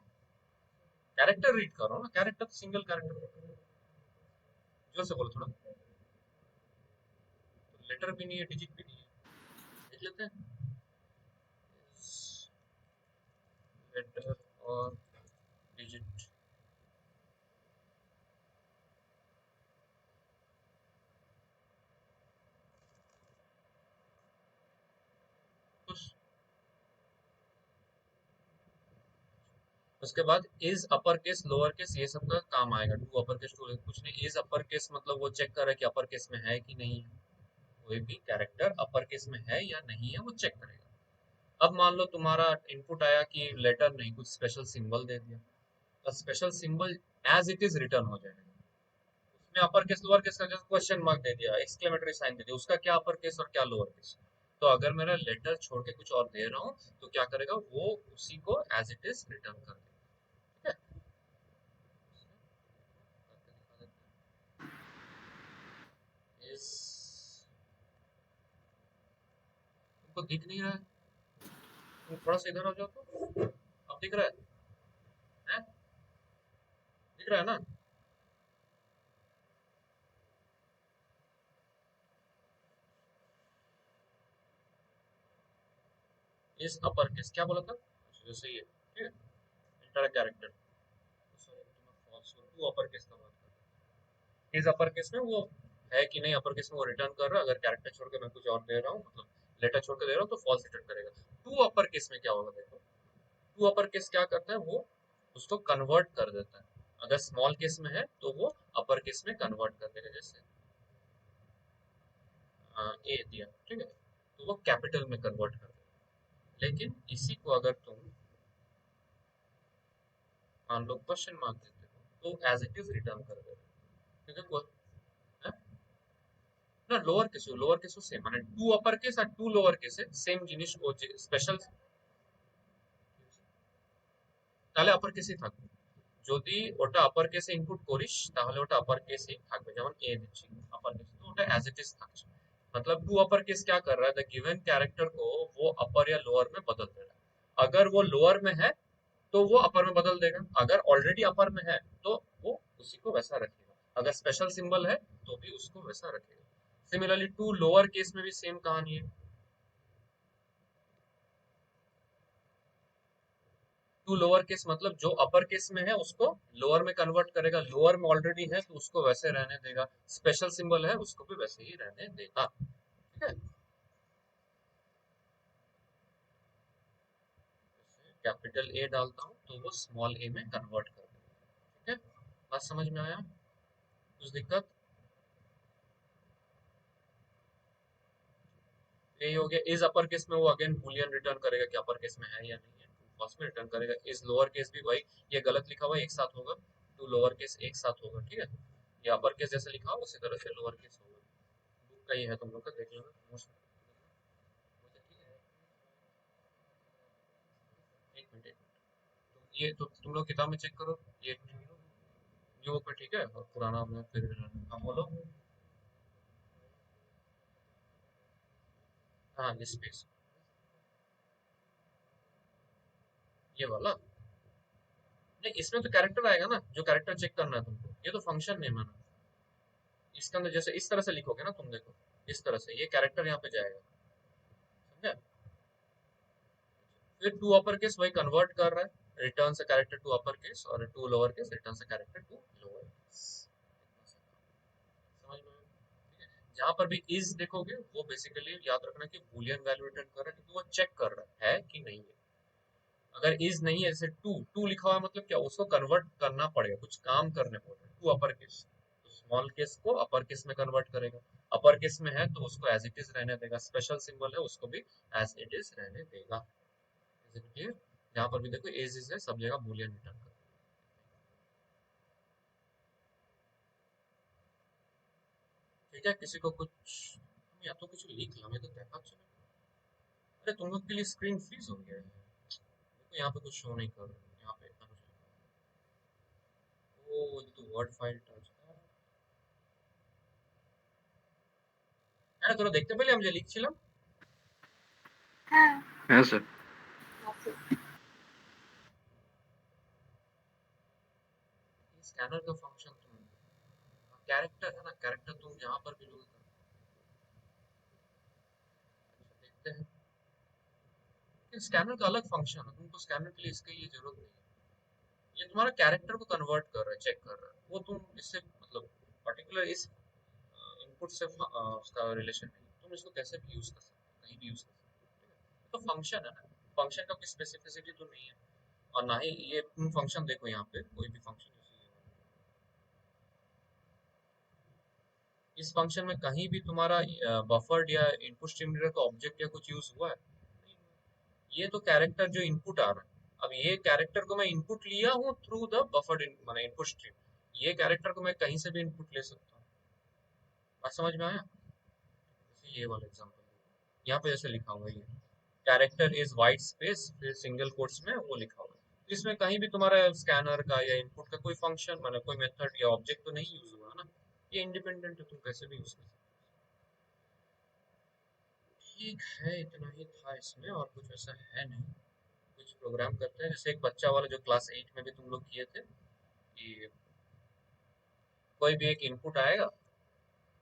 कैरेक्टर रीड करो ना, कैरेक्टर सिंगल कैरेक्टर, जोर से बोलो थोड़ा। तो लेटर भी नहीं है, डिजिट भी नहीं है, देख लेते हैं। लेटर और डिजिट, उसके बाद is upper case lower case ये सब का काम आएगा। टू अपर केस टू कुछ नहीं, इज अपर केस मतलब वो चेक कर रहा है कि अपर केस में है कि नहीं है, कोई भी कैरेक्टर अपर केस में है या नहीं है वो चेक करेगा। अब मान लो तुम्हारा इनपुट आया कि लेटर नहीं, कुछ स्पेशल सिंबल दे दिया, तो special symbol as it is return हो जाएगा। उसमें अपर केस लोअर केस का जैसे क्वेश्चन मार्क दे दिया, एक्सक्लेमेटरी साइन दे दिया, उसका क्या अपर केस और क्या लोअर केस। तो अगर मेरा लेटर छोड़ के कुछ और दे रहा हूँ तो क्या करेगा वो, उसी को एज इट इज रिटर्न कर देगा। ठीक है, इस तुमको दिख नहीं रहा है? तुम थोड़ा सा इधर आ जाओ तो, अब दिख रहा है? हैं? दिख रहा है ना? इस अपर केस क्या बोला था, जैसे ये, ठीक है, enter character, to upper case का बात कर रहा हूँ। इस अपर केस में वो है कि नहीं, अपर केस में वो रिटर्न कर रहा है, अगर कैरेक्टर छोड़ के मैं कुछ और दे रहा हूँ, मतलब लेटर छोड़ के दे रहा हूँ तो फॉल्स रिटर्न करेगा। टू अपर केस में क्या होगा देखो, टू अपर केस क्या करता है वो, उसको कन्वर्ट कर देता है। अगर स्मॉल केस में है तो वो अपर केस में कन्वर्ट कर देगा, जैसे ए दिया, ठीक है, तो वो कैपिटल में कन्वर्ट कर देगा। लेकिन इसी को अगर तुम मान लो क्वेश्चन मार्क देते हो तो एज इट इज रिटर्न कर देगा, क्योंकि है ना, लोअर केस सेम মানে টু अपर केस আর টু লোয়ার কেসে সেম জিনিস ও যে স্পেশাল, তাহলে আপার কেসই থাকবে। যদি ওটা আপার কেসে ইনপুট করিস তাহলে ওটা আপার केसই থাকবে, যেমন ए দিচ্ছি अपर केस, तो ওটা एज इट इज থাকছে। मतलब टू अपर केस क्या कर रहा है, द गिवन कैरेक्टर को वो अपर या लोअर में बदल दे रहा है। अगर वो लोअर में है तो वो अपर में बदल देगा, अगर ऑलरेडी अपर में है तो वो उसी को वैसा रखेगा, अगर स्पेशल सिंबल है तो भी उसको वैसा रखेगा। सिमिलरली टू लोअर केस में भी सेम कहानी है। टू लोअर केस मतलब जो अपर केस में है उसको लोअर में कन्वर्ट करेगा, लोअर में ऑलरेडी है तो उसको वैसे रहने देगा, स्पेशल सिंबल है उसको भी वैसे ही रहने देगा। ठीक है, कैपिटल ए डालता हूँ तो वो स्मॉल ए में कन्वर्ट कर देगा। ठीक है, बात समझ में आया? कुछ दिक्कत? यही हो गया। इस अपर केस में वो अगेन बूलियन रिटर्न करेगा कि अपर केस में है या नहीं है, फॉल्स में रिटर्न करेगा। इस लोअर केस भी भाई ये गलत लिखा हुआ है, एक साथ होगा, टू लोअर केस एक साथ होगा, ठीक है, ये अपर केस जैसे लिखा हुआ उसी तरह से लोअर केस होगा। बुक का ही है, तुम लोग का देख लेना मोस्ट। एक मिनट एक मिनट, तो ये तो तुम लोग किताब में चेक करो, ये न्यू बुक में ठीक है, और पुराना में फिर हम बोलो। हाँ ये स्पेस, ये वाला नहीं, इसमें तो कैरेक्टर आएगा ना, जो कैरेक्टर चेक करना है तुमको, ये तो फंक्शन नेम है ना। इसके अंदर जैसे इस तरह से लिखोगे ना तुम, देखो इस तरह से ये कैरेक्टर यहाँ पे जाएगा, समझा? फिर टू अपर केस वही कन्वर्ट कर रहा है, रिटर्न से कैरेक्टर टू अपर केस, और टू लोअर केस रिटर्न से कैरेक्टर टू लोअर केस। समझ में आया? ठीक है, जहां पर भी इज देखोगे वो बेसिकली याद रखना कि बूलियन वैल्यू रिटर्न कर रहा है, क्योंकि वो चेक कर रहा है कि नहीं है। अगर इज नहीं है, जैसे टू टू लिखा हुआ है, मतलब क्या, उसको कन्वर्ट करना पड़ेगा, कुछ काम करने पड़ेगा। टू अपर केस तो स्मॉल केस को अपर केस में कन्वर्ट करेगा, अपर केस में है तो उसको एज इट इज रहने देगा, स्पेशल सिंबल है उसको भी एज इट इज रहने देगा। Is it clear? जहां पर भी देखो एज इज है, सब जगह बूलियन रिटर्न कर। ठीक है, किसी को कुछ, या तो कुछ लिख ला, मैं तो देखा चलो। अरे तुम लोग के लिए स्क्रीन फ्रीज हो गया है, देखो यहाँ पे कुछ शो नहीं कर रहा है, यहाँ पे इतना कुछ लिखा है। ओ, ये तो वर्ड फाइल टच है। আরে তোরা দেখতে পেলি আমি যে লিখছিলাম? হ্যাঁ হ্যাঁ স্যার। আছে। स्कैनर का फंक्शन तुम कैरेक्टर है ना, कैरेक्टर तुम यहाँ पर भी लोगे कर। अच्छा देखते हैं। लेकिन स्कैनर का अलग फंक्शन है, तुमको स्कैनर के लिए इसकी ये जरूरत नहीं है। ये तुम्हारा कैरेक्टर को कन्वर्ट कर रहा है, चेक कर रहा है, वो तुम इससे मतलब पर्टिकुलर इस इनपुट से उसका रिलेशन नहीं है। तुम इसको कैसे भी यूज कर सकते हो, कहीं भी यूज कर सकते हो। तो फंक्शन है ना, फंक्शन का कोई स्पेसिफिसिटी तो नहीं है। और ना ही ये तुम फंक्शन देखो यहाँ पे कोई भी फंक्शन इस फंक्शन में कहीं भी तुम्हारा बफर्ड या इनपुट स्ट्रीम रीडर का ऑब्जेक्ट या कुछ यूज हुआ है? ये तो कैरेक्टर जो इनपुट आ रहा है, अब ये कैरेक्टर को मैं इनपुट लिया हूँ थ्रू द बफर्ड माने इनपुट स्ट्रीम। ये कैरेक्टर को मैं कहीं से भी इनपुट ले सकता हूँ। बात समझ में आया? जैसे ये वाला एग्जांपल यहाँ पे जैसे लिखा हुआ है, ये कैरेक्टर इज वाइट स्पेस फिर सिंगल कोट्स में वो लिखा हुआ है, इसमें कहीं भी तुम्हारा स्कैनर का या इनपुट का कोई फंक्शन माने कोई मेथड या ऑब्जेक्ट तो नहीं यूज हुआ ना, ये इंडिपेंडेंट है, तुम कैसे भी यूज कर सकते हो। ठीक है, इतना ही था इसमें और कुछ ऐसा है नहीं। कुछ प्रोग्राम करते हैं जैसे एक बच्चा वाला जो क्लास 8 में भी तुम लोग किए थे कि कोई भी एक इनपुट आएगा,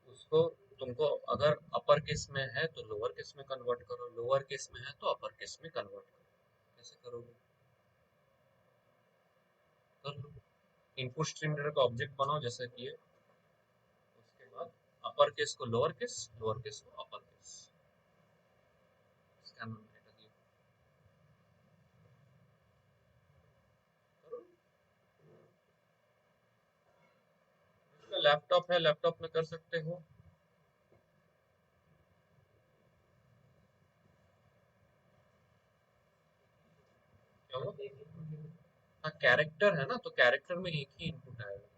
उसको तुमको अगर अपर केस में है तो लोअर केस में कन्वर्ट करो, लोअर केस में है तो अपर केस में कन्वर्ट करो। कैसे करोगे? कर लो। इनपुट स्ट्रीम रीडर का ऑब्जेक्ट बनाओ जैसे कि ये, उसके बाद अपर केस को लोअर केस को अपर केस, स्कैनर में कर दिया। करो। लैपटॉप है, लैपटॉप में कर सकते हो। क्या हुआ? हाँ कैरेक्टर है ना, तो कैरेक्टर में एक ही इनपुट आएगा।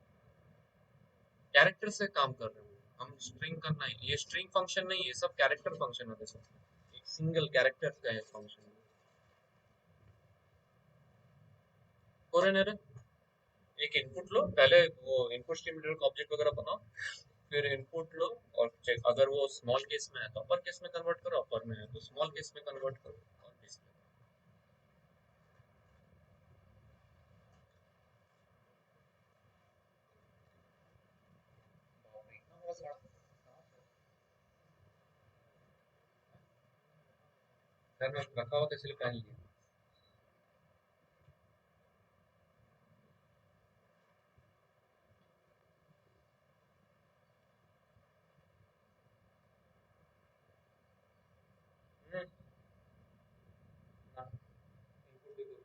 कैरेक्टर से काम कर रहे हैं हम, स्ट्रिंग करना है, ये स्ट्रिंग फंक्शन नहीं, ये सब कैरेक्टर फंक्शन है। जैसे एक सिंगल कैरेक्टर का है फंक्शन। और एक इनपुट लो पहले, वो इनपुट स्ट्रीम रीडर का ऑब्जेक्ट वगैरह बनाओ, फिर इनपुट लो और चेक, अगर वो स्मॉल केस में है तो अपर केस में कन्वर्ट करो, अपर में है तो स्मॉल केस में कन्वर्ट करो और डिस्प्ले। इतना बड़ा सड़ा घर में रखा हुआ था इसलिए पहन लिया। हम्म, हाँ, इनपुट भी दो।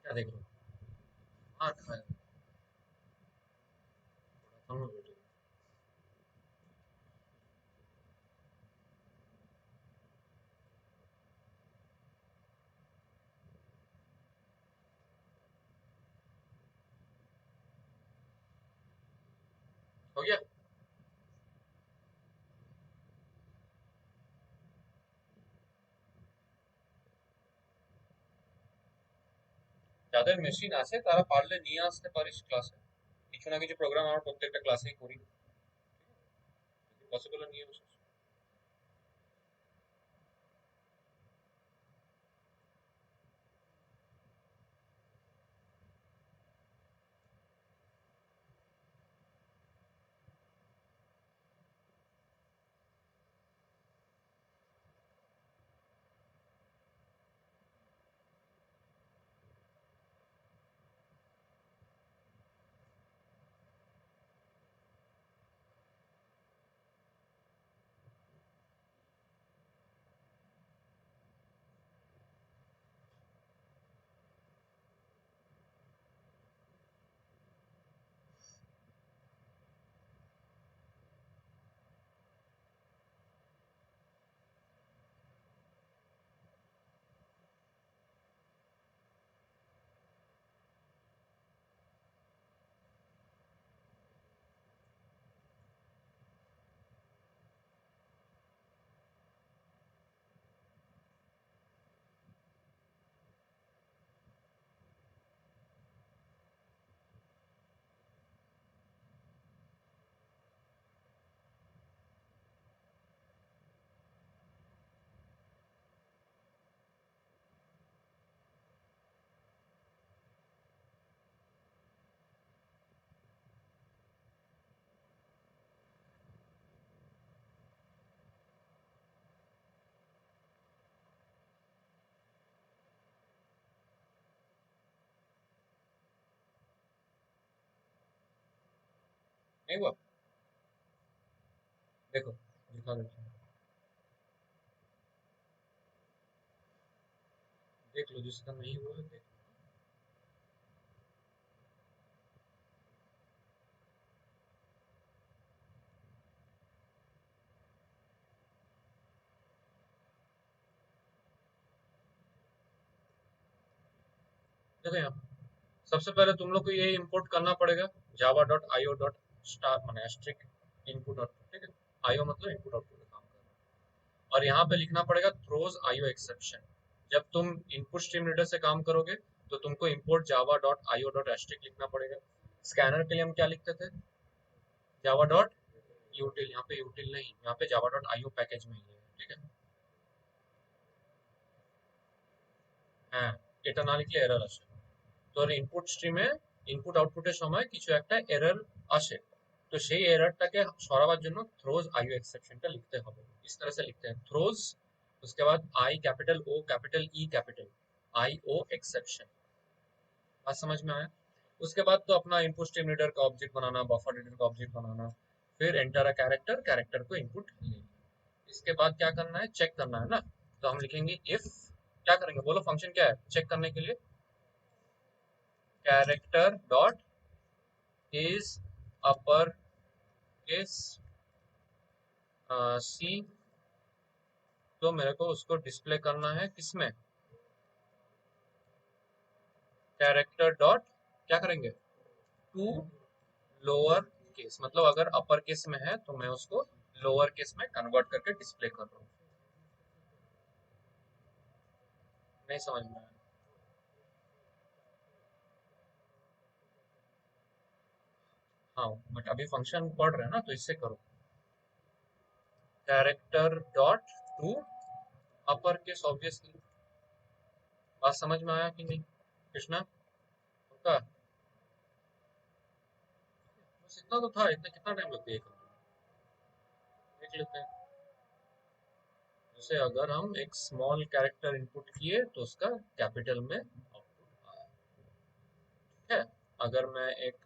क्या देख लो? हाँ खाया थोड़ा, हम लोग हो गया। যাদের মেশিন আছে তারা পারলে নিয়ে আসতে পারিস ক্লাসে, কিছু না কিছু প্রোগ্রাম আমরা প্রত্যেকটা ক্লাসেই করি, পসিবল নিয়ে আসিস। नहीं हुआ? देखो दिखा देता हूँ, देख लो जिसका नहीं हुआ है, देख लो। देखो यहाँ सबसे पहले तुम लोग को ये इंपोर्ट करना पड़ेगा जावा डॉट आईओ डॉट स्टार माने एस्ट्रिक इनपुट आउटपुट, ठीक है। आईओ मतलब इनपुट आउटपुट का काम कर रहा है। और यहाँ पे लिखना पड़ेगा थ्रोज आईओ एक्सेप्शन। जब तुम इनपुट स्ट्रीम रीडर से काम करोगे तो तुमको import Java dot IO dot asterisk लिखना पड़ेगा। स्कैनर के लिए हम क्या लिखते थे? जावा डॉट यूटिल, यहाँ पे यूटिल नहीं, यहाँ पे जावा डॉट आईओ पैकेज में ही है, ठीक है। হ্যাঁ, এটা না লিখলে এরর আসে। তোর ইনপুট স্ট্রিমে ইনপুট আউটপুটের সময় কিছু একটা এরর আসে, তো সেই এররটাকে সরাবার জন্য থ্রোজ आईओ एक्सेप्शनটা लिखते হবে। इस तरह से लिखते हैं थ्रोज, उसके बाद I capital O capital E capital IO exception. बात समझ में आया? उसके बाद तो अपना इनपुट स्ट्रीम रीडर का ऑब्जेक्ट बनाना, बफर रीडर का ऑब्जेक्ट बनाना, फिर एंटर अ कैरेक्टर, कैरेक्टर को इनपुट लेना। इसके बाद क्या करना है? चेक करना है ना, तो हम लिखेंगे इफ, क्या करेंगे बोलो, फंक्शन क्या है चेक करने के लिए? Character dot is upper case C, तो मेरे को उसको डिस्प्ले करना है किसमें? कैरेक्टर डॉट क्या करेंगे? टू लोअर केस, मतलब अगर अपर केस में है तो मैं उसको लोअर केस में कन्वर्ट करके डिस्प्ले कर रहा हूँ। नहीं समझ में आया? हाँ, बट अभी फंक्शन पढ़ रहे हैं ना, तो इससे करो। Character dot to upper case, obviously. बात समझ में आया कि नहीं कृष्णा? पक्का? बस इतना तो था, इतना कितना टाइम लगता है ये करने में? देख लेते हैं। जैसे अगर हम एक स्मॉल कैरेक्टर इनपुट किए तो उसका कैपिटल में आउटपुट आया, ठीक है। अगर मैं एक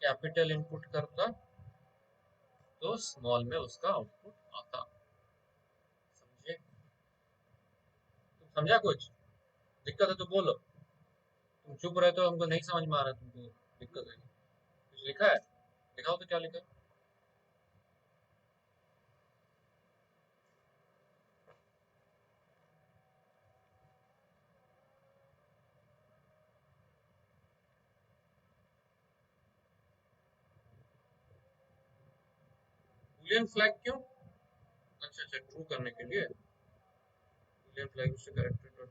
कैपिटल इनपुट करता तो स्मॉल में उसका आउटपुट आता। समझे? तुम समझा कुछ? दिक्कत है तो बोलो, तुम चुप रहे तो हमको नहीं समझ में आ रहा है, तुमको दिक्कत है। कुछ लिखा है? दिखाओ तो क्या लिखा है। बूलियन फ्लैग क्यों? अच्छा अच्छा, ट्रू करने के लिए बूलियन फ्लैग उससे कैरेक्टर डॉट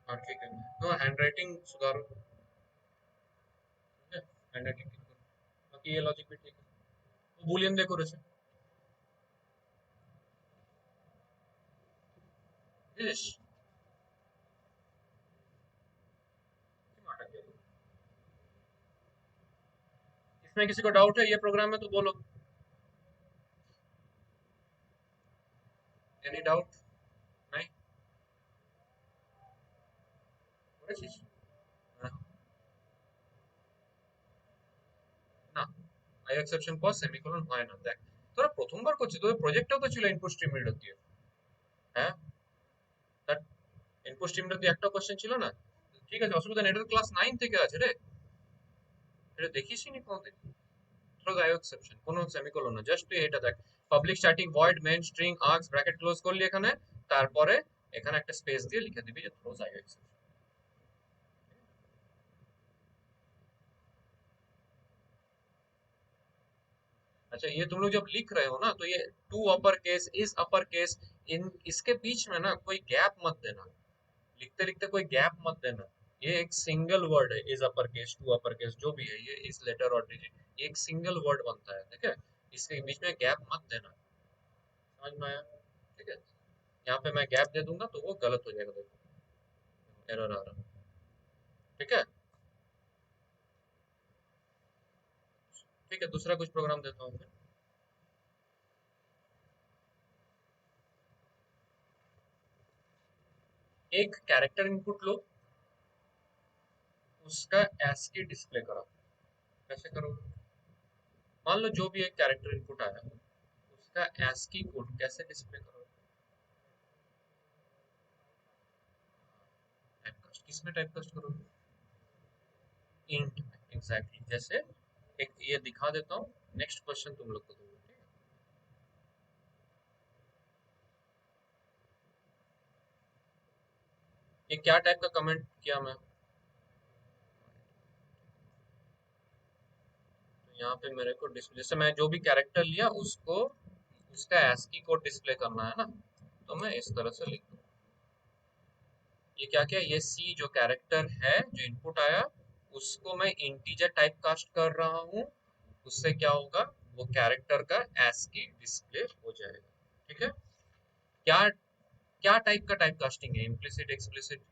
हाँ ठीक है। तो हैंडराइटिंग सुधारो, ठीक है, हैंडराइटिंग ठीक करो, बाकी ये लॉजिक भी ठीक है। बूलियन देखो रचे इश इसमें किसी को डाउट है ये प्रोग्राम में तो बोलो, एनी डाउट? नहीं করেছিস? হ্যাঁ, না, আই এক্সেপশন পর সেমিকোলন হয় না। দেখ তোরা প্রথমবার করছিস, তোদের প্রজেক্টটাও তো ছিল ইনপুট স্ট্রিম রিডার দিয়ে। হ্যাঁ, তার ইনপুট স্ট্রিম রিডার দিয়ে একটা কোশ্চেন ছিল না? ঠিক আছে, অসুবিধা নেই, এটা তো ক্লাস 9 থেকে আছে রে, এটা দেখিসই নি কোনোদিন। থ্রোজ আইও এক্সেপশন, কোনো সেমিকোলন না, জাস্ট তুই এটা দেখ, public static void main string arcs bracket close করলি এখানে, তারপরে এখানে একটা স্পেস দিয়ে লিখে দিবি যে থ্রোজ আইও এক্সেপশন। अच्छा, ये तुम लोग जब लिख रहे हो ना तो ये to upper case is upper case, इन इसके बीच में ना कोई गैप मत देना, लिखते लिखते कोई गैप मत देना। ये एक सिंगल वर्ड है, is upper case to upper case जो भी है, ये इस लेटर और डिजिट, ये एक सिंगल वर्ड बनता है, ठीक है। इसके बीच में गैप मत देना। समझ में आया? ठीक है, यहाँ पे मैं गैप दे दूंगा तो वो गलत हो जाएगा, देखो एरर आ रहा है, ठीक है। ठीक है, दूसरा कुछ प्रोग्राम देता हूँ फिर। एक कैरेक्टर इनपुट लो, उसका ASCII डिस्प्ले करो। कैसे करोगे? मान लो जो भी एक कैरेक्टर इनपुट आया उसका ASCII कोड कैसे डिस्प्ले करोगे? टाइपकास्ट किसमें टाइपकास्ट करोगे? इंट में। एग्जैक्टली जैसे एक ये दिखा देता हूँ, नेक्स्ट क्वेश्चन तुम लोग को दूंगा, ठीक है? ये क्या टाइप का कमेंट किया मैं? तो यहाँ पे मेरे को डिस्प्ले, जैसे मैं जो भी कैरेक्टर लिया उसको उसका ASCII कोड डिस्प्ले करना है ना, तो मैं इस तरह से लिख दूँ। ये क्या क्या, ये C जो कैरेक्टर है जो इनपुट आया उसको मैं इंटीजर टाइप कास्ट कर रहा हूँ, उससे क्या होगा, वो कैरेक्टर का ASCII डिस्प्ले हो जाएगा। ठीक है? क्या क्या टाइप का टाइप कास्टिंग है? Implicit, explicit?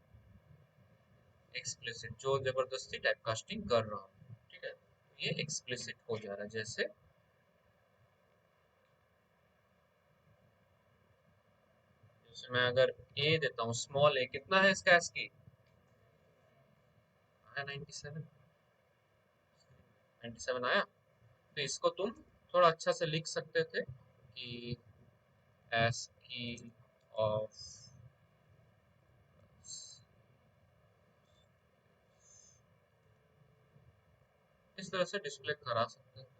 एक्सप्लिसिट, जो जबरदस्ती टाइप कास्टिंग कर रहा हूँ। ठीक है, ये एक्सप्लिसिट हो जा रहा है। जैसे जैसे मैं अगर ए देता हूँ, स्मॉल ए, कितना है इसका ASCII? 97, 97 आया। तो इसको तुम थोड़ा अच्छा से लिख सकते थे कि ASCII ऑफ इस तरह से डिस्प्ले करा सकते थे।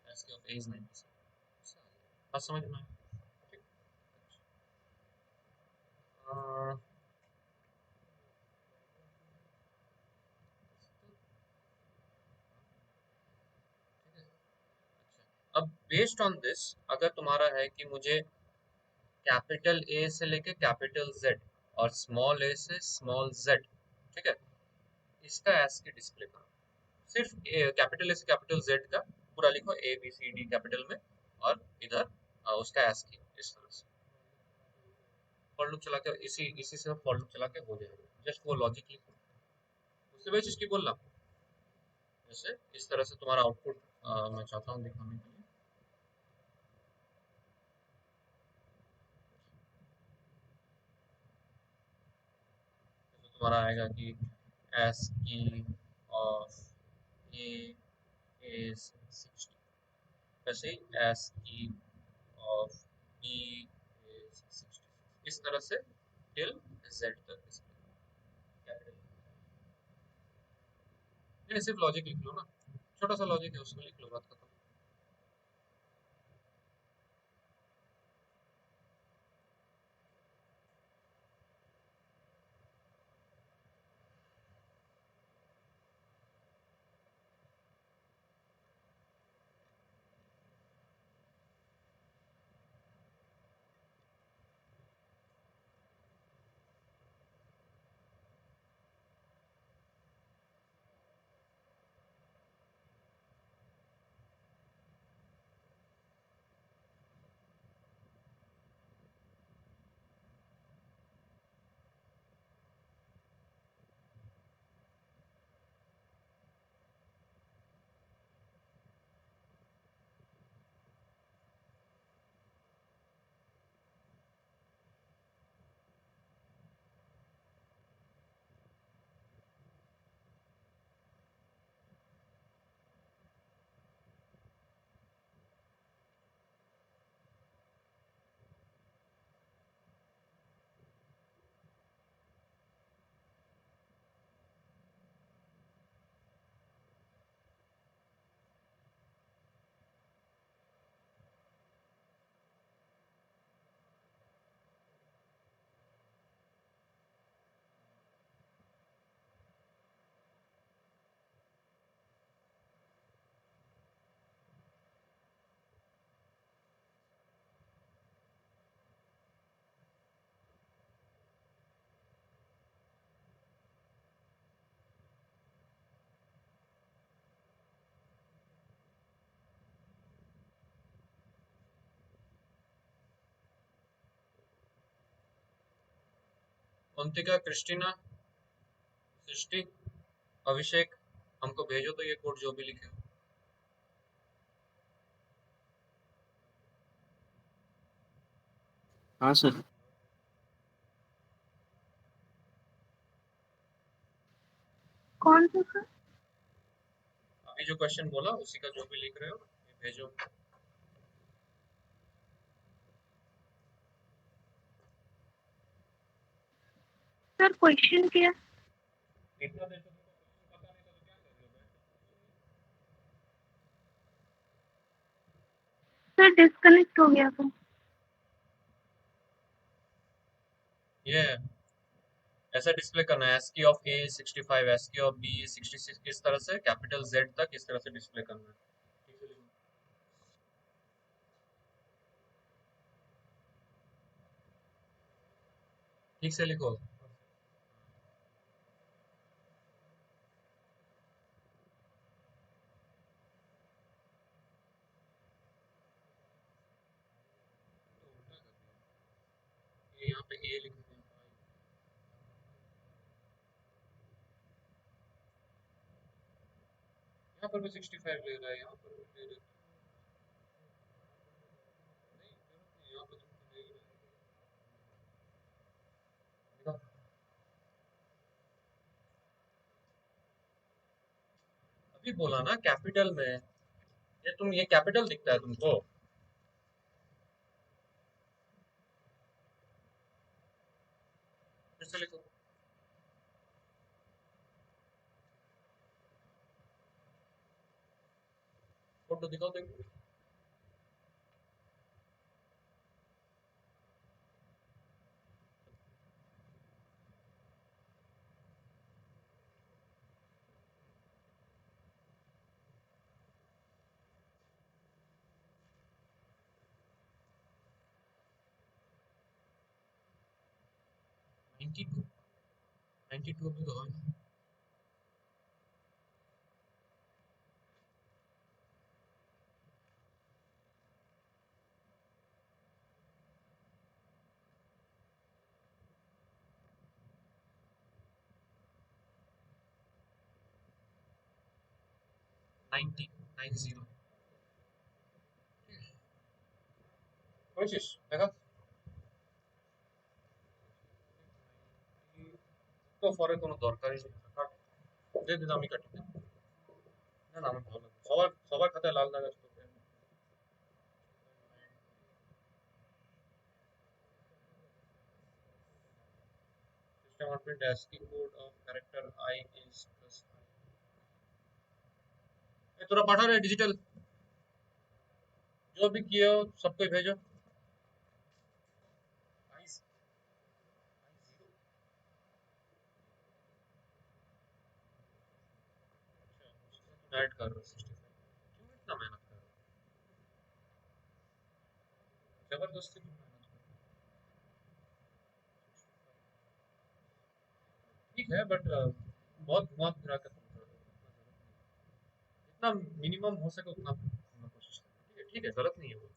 ASCII of A is 97। बात समझ में आया? ठीक। अह, ठीक है। अच्छा, अब बेस्ड ऑन दिस, अगर तुम्हारा है कि मुझे कैपिटल ए से लेके कैपिटल जेड और स्मॉल ए से स्मॉल जेड, ठीक है, इसका ASCII डिस्प्ले करो। सिर्फ कैपिटल ए से कैपिटल जेड का पूरा लिखो, A B C D capital में, और इधर उसका ASCII इस तरह से फॉर लूप चला के, इसी इसी से फॉर लूप चला के हो जाएगा। जस्ट वो लॉजिक लिखो, उससे वही चीज की बोल रहा हूँ। जैसे इस तरह से तुम्हारा आउटपुट मैं चाहता हूँ दिखाने के लिए। तो तुम्हारा आएगा कि ASCII ऑफ ए is 60, वैसे ही ASCII of B is 66, इस तरह से till Z तक कैपिटल। नहीं, सिर्फ लॉजिक लिख लो ना, छोटा सा लॉजिक है, उसको लिख लो, बात खत्म। अंतिका, क्रिस्टीना, सृष्टि, अभिषेक, हमको भेजो तो ये कोड जो भी लिखे हो। हाँ सर। क्वेश्चन बोला उसी का जो भी लिख रहे हो ये भेजो। सर क्वेश्चन क्या? इतना देर से तुमको पता नहीं था तो क्या कर रहे हो? सर डिस्कनेक्ट हो गया था। ये ऐसा डिस्प्ले करना है ASCII of A 65, ASCII of B 66, किस तरह से कैपिटल Z तक इस तरह से डिस्प्ले करना है। ठीक से लिखो। ठीक से लिखो। तो उल्टा कर दिया। ये यहाँ पे A लिख दिया। यहाँ पर भी 65 ले रहा है, यहाँ पर भी ले रहा है। नहीं, जरूरत नहीं, यहाँ पर तुमको ले ही रहा है। देखो, अभी बोला ना कैपिटल में। ये तुम ये कैपिटल दिखता है तुमको? फिर से लिखो। फोटो दिखाओ देखो। नाइन्टी टू, 92 भी तो है ना। नाइन्टी, 90। कोई चीज देखा তো পরে কোনো দরকারই নেই। কাট, দিয়ে দিন আমি কাটি না। না আমার ভালো লাগে, সবার সবার খাতায় লাল দাগ আছে তো। System output ASCII code of character I is plus I। ए तोरा पढ़ा रहे डिजिटल, जो भी किए हो सबको भेजो। I ऐड कर रहा हूँ 65। क्यों इतना मेहनत कर रहा हो? जबरदस्ती तुम मेहनत कर रहे हो। ठीक है बट बहुत घुमा फिरा कर तुम कर रहे हो। जितना मिनिमम हो सके उतना करना कोशिश करो। ठीक है जरूरत नहीं है वो।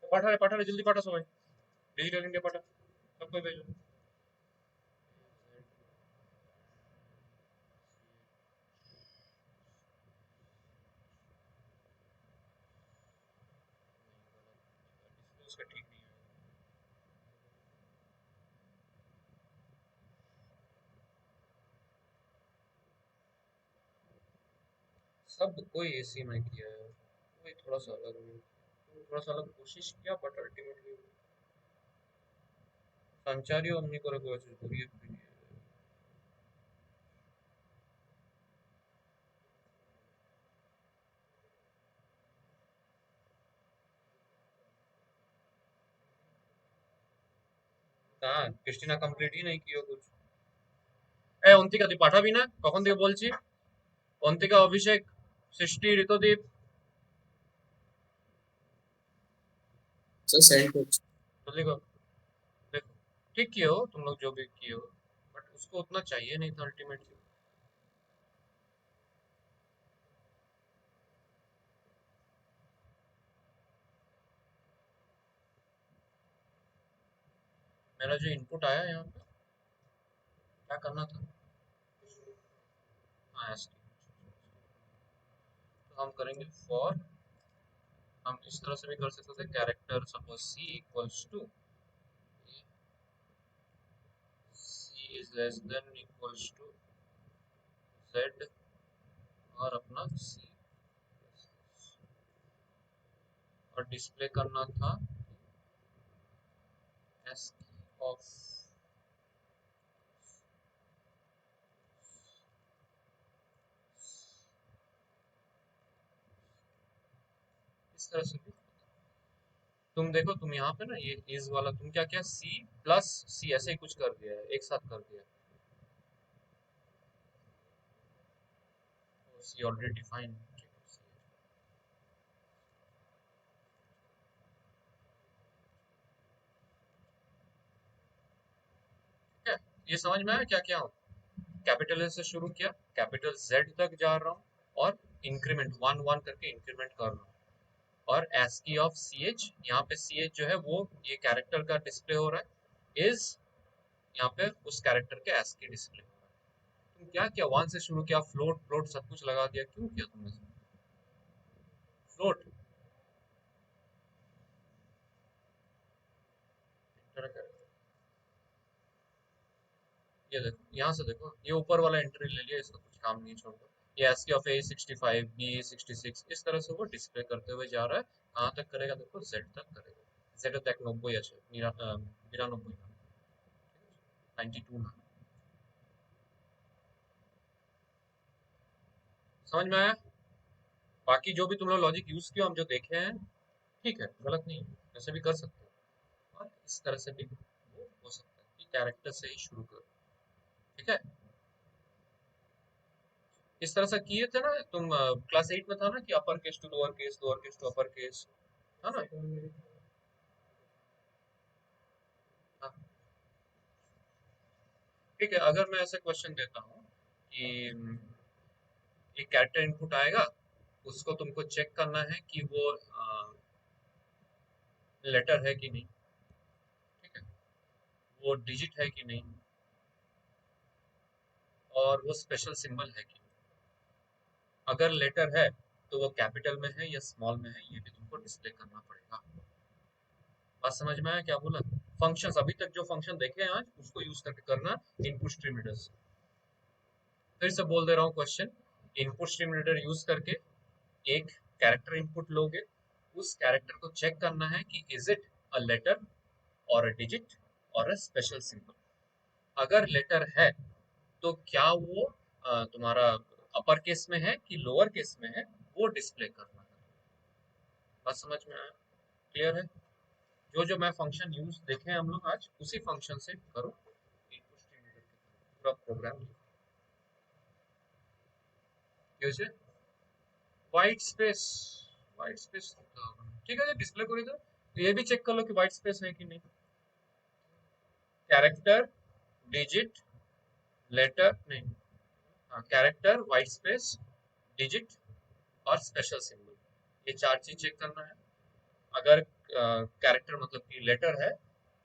पढ़ा रहे जल्दी पढ़ा सबाई। डिजिटल इंडिया पढ़ा, सबको भेजो। डिस्प्ले उसका ठीक नहीं है। सब कोई एसी में किया है, कोई थोड़ा सा अलग नहीं। थोड़ा सा अलग कोशिश किया बट अल्टीमेटली संचारी उन्हीं को रखो ऐसे पूरी पूरी। কहाँ ক্রিস্টিনা কমপ্লিটই নাই কিও कुछ। এ অন্তিকা তুই পাঠাবি না কখন থেকে বলছি? অন্তিকা, অভিষেক, সৃষ্টি, ঋতদীপ। सर सेंड कुछ। जल्दी करो। देखो ठीक किए हो तुम लोग जो भी किए हो, बट उसको उतना चाहिए नहीं था अल्टीमेटली। मेरा जो इनपुट आया यहाँ पे क्या करना था? हाँ ASCII। तो हम करेंगे फॉर, हम इस तरह से भी कर सकते थे character suppose C equals to C is less than equals to Z और अपना सी और डिस्प्ले करना था ASCII ऑफ इस तरह से भी तुम देखो, तुम यहाँ पे ना ये इज वाला तुम क्या क्या सी प्लस सी ऐसे ही कुछ कर दिया है, एक साथ कर दिया है। सी ऑलरेडी डिफाइंड, ठीक है। ये समझ में आया क्या क्या हो? कैपिटल ए से शुरू किया, कैपिटल जेड तक जा रहा हूँ और इंक्रीमेंट वन वन करके इंक्रीमेंट कर रहा हूँ। और ASCII ऑफ CH, यहाँ पे CH जो है वो ये कैरेक्टर का डिस्प्ले हो रहा है, इज यहाँ पे उस कैरेक्टर के ASCII डिस्प्ले हो रहा है। तुम क्या किया, वन से शुरू किया, फ्लोट फ्लोट सब कुछ लगा दिया, क्यों किया तुमने फ्लोट? ये देखो, यहाँ से देखो, ये ऊपर वाला एंट्री ले लिया, इसका कुछ काम नहीं छोड़ दो। ये ASCII ऑफ A65 B66 इस तरह से वो डिस्प्ले करते हुए जा रहा है। कहाँ तक करेगा देखो, Z तक करेगा। Z तक 90 আছে 92 92 ना। समझ में आया? बाकी जो भी तुम लोग लॉजिक यूज किया, हम जो देखे हैं, ठीक है, गलत नहीं है, ऐसे भी कर सकते हो और इस तरह से भी वो हो सकता है कि कैरेक्टर से ही शुरू करो, ठीक है। इस तरह से किए थे ना तुम, क्लास 8 में था ना कि upper case to lower case to upper case, था ना? हाँ, ठीक है। अगर मैं ऐसे क्वेश्चन देता हूँ कि एक कैरेक्टर इनपुट आएगा, उसको तुमको चेक करना है कि वो लेटर है कि नहीं, ठीक है, वो डिजिट है कि नहीं, और वो स्पेशल सिंबल है कि नहीं। अगर लेटर है तो वो कैपिटल में है या स्मॉल में है, ये भी तुमको डिस्प्ले करना पड़ेगा। बात समझ में आया क्या बोला? फंक्शंस अभी तक जो फंक्शन देखे हैं आज, उसको यूज करके करना इनपुट स्ट्रीम रीडर्स। फिर से बोल दे रहा हूँ question, input stream reader use करके एक कैरेक्टर इनपुट लोगे, उस कैरेक्टर को चेक करना है कि इज इट अ लेटर और अ डिजिट और अ स्पेशल सिंबल। अगर लेटर है तो क्या वो तुम्हारा अपर केस में है कि लोअर केस में है, वो डिस्प्ले करना है। बात समझ में आया? क्लियर है? जो जो मैं फंक्शन यूज देखे हैं हम लोग आज, उसी फंक्शन से करो इनपुट स्ट्रीम रीडर के पूरा प्रोग्राम। कैसे? व्हाइट स्पेस, व्हाइट स्पेस ठीक है, डिस्प्ले करो इधर, तो ये भी चेक कर लो कि व्हाइट स्पेस है कि नहीं। कैरेक्टर, डिजिट, लेटर नहीं, हाँ, कैरेक्टर, व्हाइट स्पेस, डिजिट और स्पेशल सिंबल, ये चार चीज चेक करना है। अगर कैरेक्टर मतलब कि लेटर है,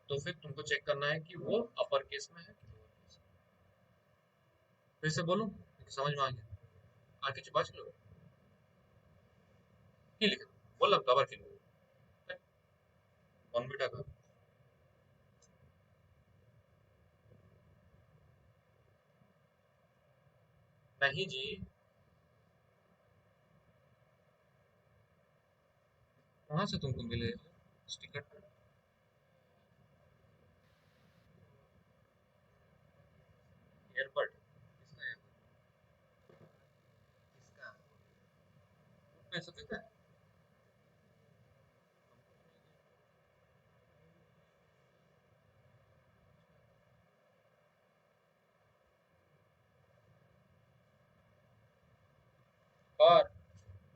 तो फिर तुमको चेक करना है कि वो अपर केस में है कि लोअर केस में। फिर से बोलूं, समझ में आ गया? आगे बात लो की लिखा, बोल कवर की कौन बेटा का नहीं जी, कहाँ से तुमको मिले स्टिकर? एयरबड किसका है? किसका ऐसा कहता है? और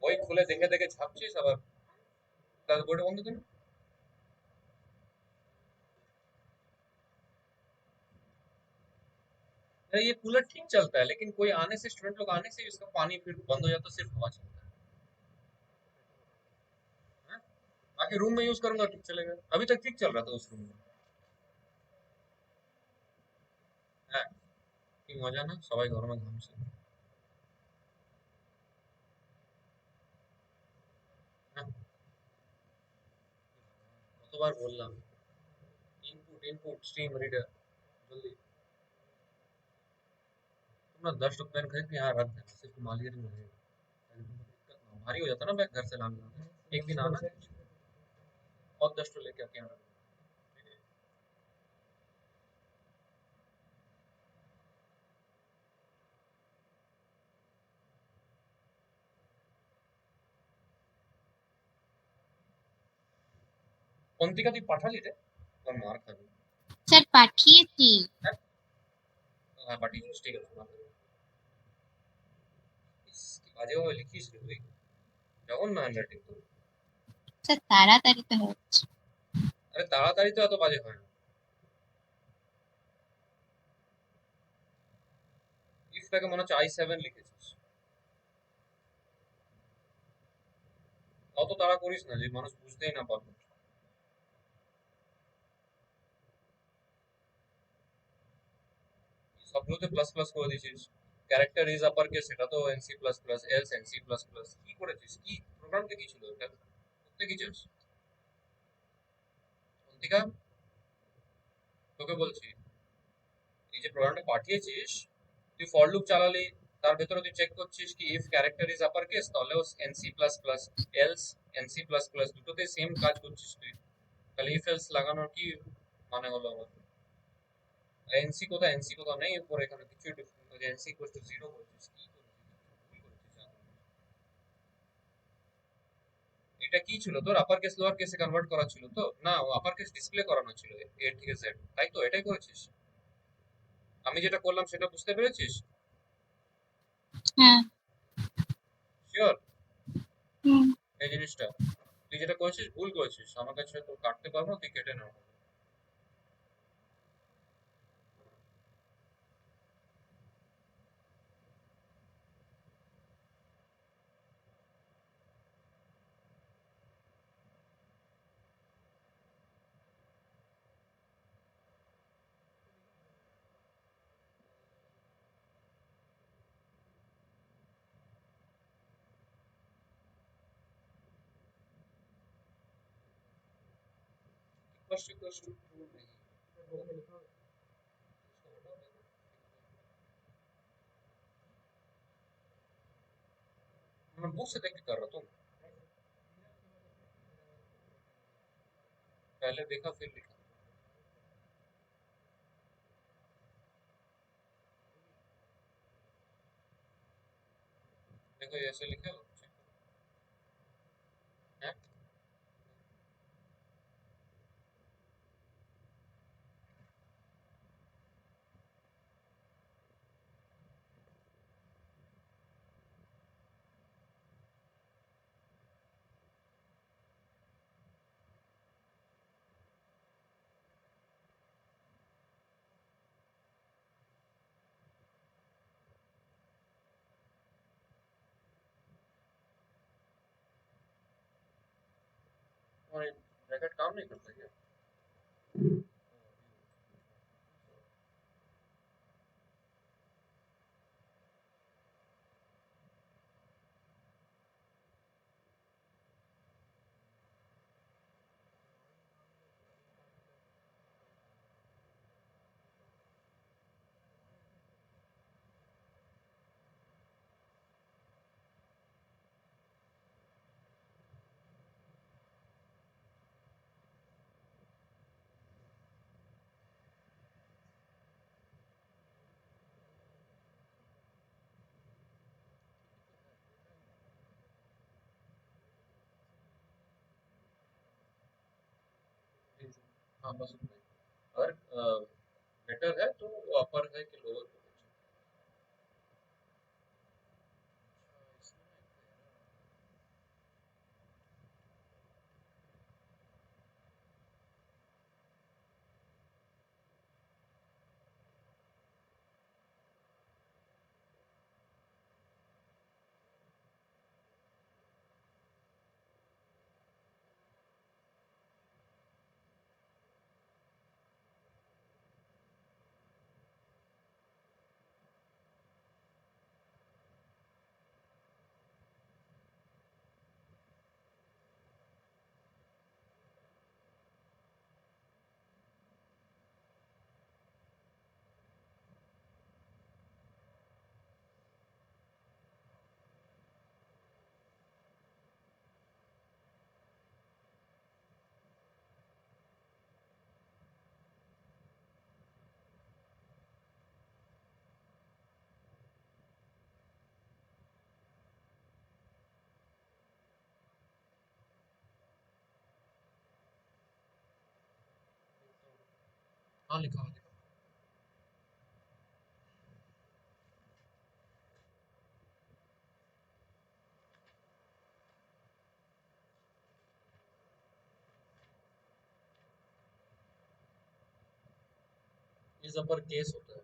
वही खुले দেখে দেখে ছাপছিস আবার, তাহলে বইটা বন্ধ কেন? अरे ये कूलर ठीक चलता है, लेकिन कोई आने से, स्टूडेंट लोग आने से इसका पानी फिर बंद हो जाता है, सिर्फ हवा चलता है। हाँ? बाकी रूम में यूज करूंगा ठीक चलेगा, अभी तक ठीक चल रहा था उस रूम में। हाँ, কি মজা না সবাই গরমে ঘামছে। হ্যাঁ, কতবার বললাম इनपुट इनपुट स्ट्रीम रीडर जल्दी। तुम ना 10 पेन खरीद के यहाँ रख देना, सिर्फ मालियत में रहेगा। भारी हो जाता ना बैग घर से लाना। एक दिन आना और 10 लेके आके आना। অন্তিকা তুই পাঠালি রে? তোর মার খাবি। স্যার পাঠিয়েছি। হ্যাঁ পাঠিয়েছিস, ঠিক আছে ভালো। ইস, কি বাজেভাবে লিখিস রে তুই, জঘন্য হ্যান্ডরাইটিং তোর। স্যার তাড়াতাড়ি তো হচ্ছে। আরে তাড়াতাড়ি তো এত বাজে হয় না। ইফটাকে মনে হচ্ছে i7 লিখেছিস। অত তাড়া করিস না যে মানুষ বুঝতেই না পারবে। সবগুলোতে প্লাস প্লাস করে দিয়েছিস। ক্যারেক্টার ইজ আপার কেস, সেটা তো NC plus plus, else NC plus plus. কি করেছিস? কি প্রোগ্রামটা কি ছিল এটা? করতে কি চাস? অন্তিকা, তোকে বলছি, এই যে প্রোগ্রামটা পাঠিয়েছিস, তুই ফর লুপ চালালি, তার ভেতরে তুই চেক করছিস কি if character is upper case তাহলেও NC plus plus, else NC plus plus, দুটোতে সেম কাজ করছিস তুই। তাহলে ইফ এলস লাগানোর কি মানে হলো আমার? এনসি কোথায়? এনসি কোথাও নেই উপরে, এখানে কিছুই ডিফারেন্ট নেই। এনসি ইকুয়াল টু 0 করেছিস, কি করেছিস? ভুল করেছিস আগে। এটা কি ছিল তোর? আপার কেস লোয়ার কেসে কনভার্ট করা ছিল তো? না, ও আপার কেস ডিসপ্লে করানো ছিল এ থেকে জেড, তাই তো? এটাই করেছিস? আমি যেটা করলাম সেটা বুঝতে পেরেছিস? হ্যাঁ। শিওর হুম। এই জিনিসটা? তুই যেটা করেছিস ভুল করেছিস, আমার কাছে তো কাটতে পারবো না, তুই কেটে নাও। इक्वल्स टू ट्रू नहीं, मैं बुक से देख के कर रहा था। पहले देखा फिर लिखा। देखो ये ऐसे लिखा है। और ब्रैकेट काम नहीं करता क्या? हाँ बस उतना ही। अगर बेटर है तो अपर है कि लोअर? हाँ लिखा हुआ देखो। इस अपर केस होता है,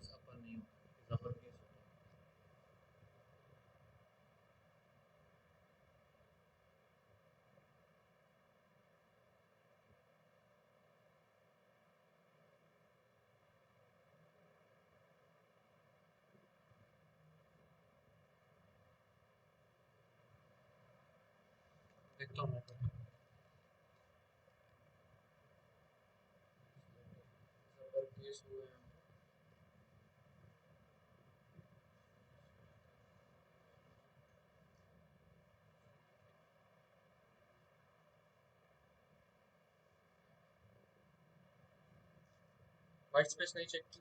इस अपर नहीं होता, इस अपर केस होता है। देखता हूँ मैं तो। इस अपर केस हुआ है। व्हाइट स्पेस नहीं चेक की।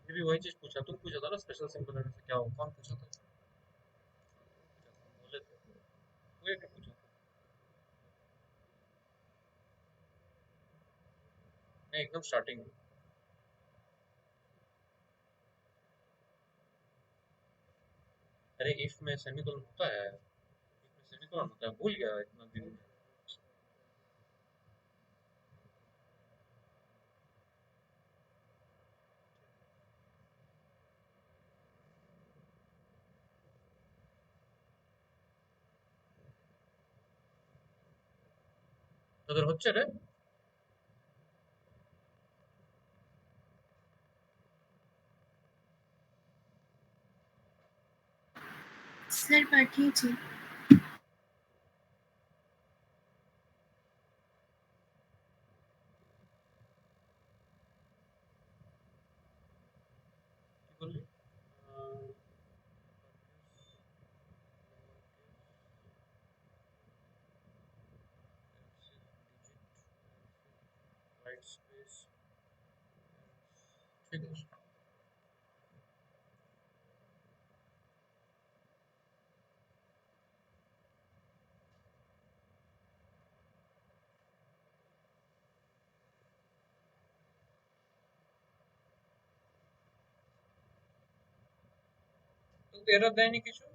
ये भी वही चीज पूछा, तुम पूछा था ना स्पेशल सिंपल लेटर से क्या हो, कौन पूछा था? बोले थे वो, एक पूछा था। मैं एकदम स्टार्टिंग में। अरे इफ में सेमीकोलन होता है, इफ में सेमीकोलन होता है, भूल गया इतना दिन में। তোদের হচ্ছে রে? স্যার পাঠিয়েছি। কি বললি? व्हाइट स्पेस, ठीक है। तो तेरा दें नहीं किशोर,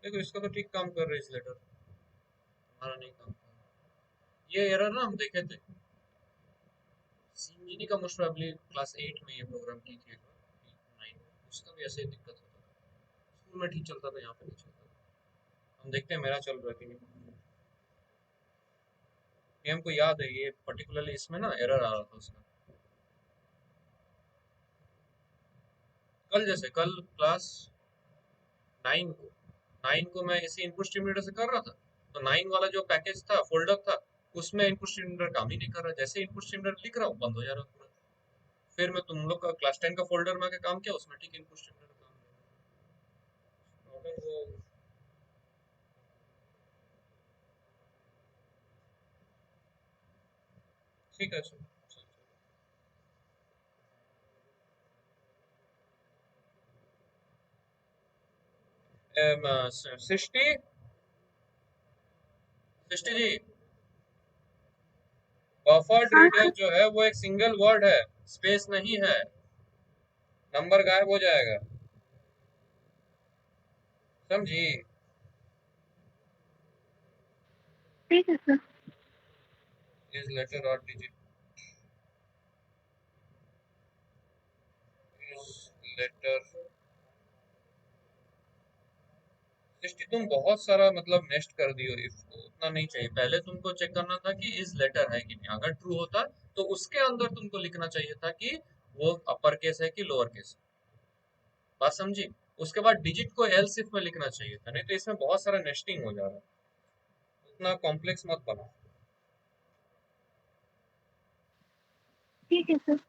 देखो इसका तो ठीक काम कर रहा है इस लेटर, हमारा नहीं काम कर रहा। ये एरर ना हम देखे थे, सीजीडी का मोस्ट प्रोबेबली क्लास 8 में ये प्रोग्राम की थी एक बार, 9 में उसका भी ऐसे ही दिक्कत होता था। स्कूल में ठीक चलता था, यहाँ पे नहीं चलता था। हम देखते हैं मेरा चल रहा है कि नहीं। ये हमको याद है, ये पर्टिकुलरली इसमें ना एरर आ रहा था उसका। कल जैसे कल क्लास 9 को मैं इसी इनपुट स्ट्रीम से कर रहा था, तो 9 वाला जो पैकेज था, फोल्डर था, उसमें इनपुट स्ट्रीम काम ही नहीं कर रहा। जैसे इनपुट स्ट्रीम लिख रहा हूँ बंद हो जा रहा है पूरा। फिर मैं तुम लोग का क्लास 10 का फोल्डर में आके काम किया, उसमें ठीक इनपुट स्ट्रीम काम वो। ठीक है चलो। सृष्टि, सृष्टि जी, बफर्ड हाँ रीडर सर। जो है वो एक सिंगल वर्ड है, स्पेस नहीं है, नंबर गायब हो जाएगा, समझी? ठीक है सर। इज लेटर और डिजिट, इज लेटर। सृष्टि तुम बहुत सारा मतलब नेक्स्ट कर दियो, इफ को उतना नहीं चाहिए। पहले तुमको चेक करना था कि इज लेटर है कि नहीं, अगर ट्रू होता तो उसके अंदर तुमको लिखना चाहिए था कि वो अपर केस है कि लोअर केस है। बात समझी? उसके बाद डिजिट को एल्स इफ में लिखना चाहिए था, नहीं तो इसमें बहुत सारा नेस्टिंग हो जा रहा है। उतना कॉम्प्लेक्स मत बना। ठीक है सर।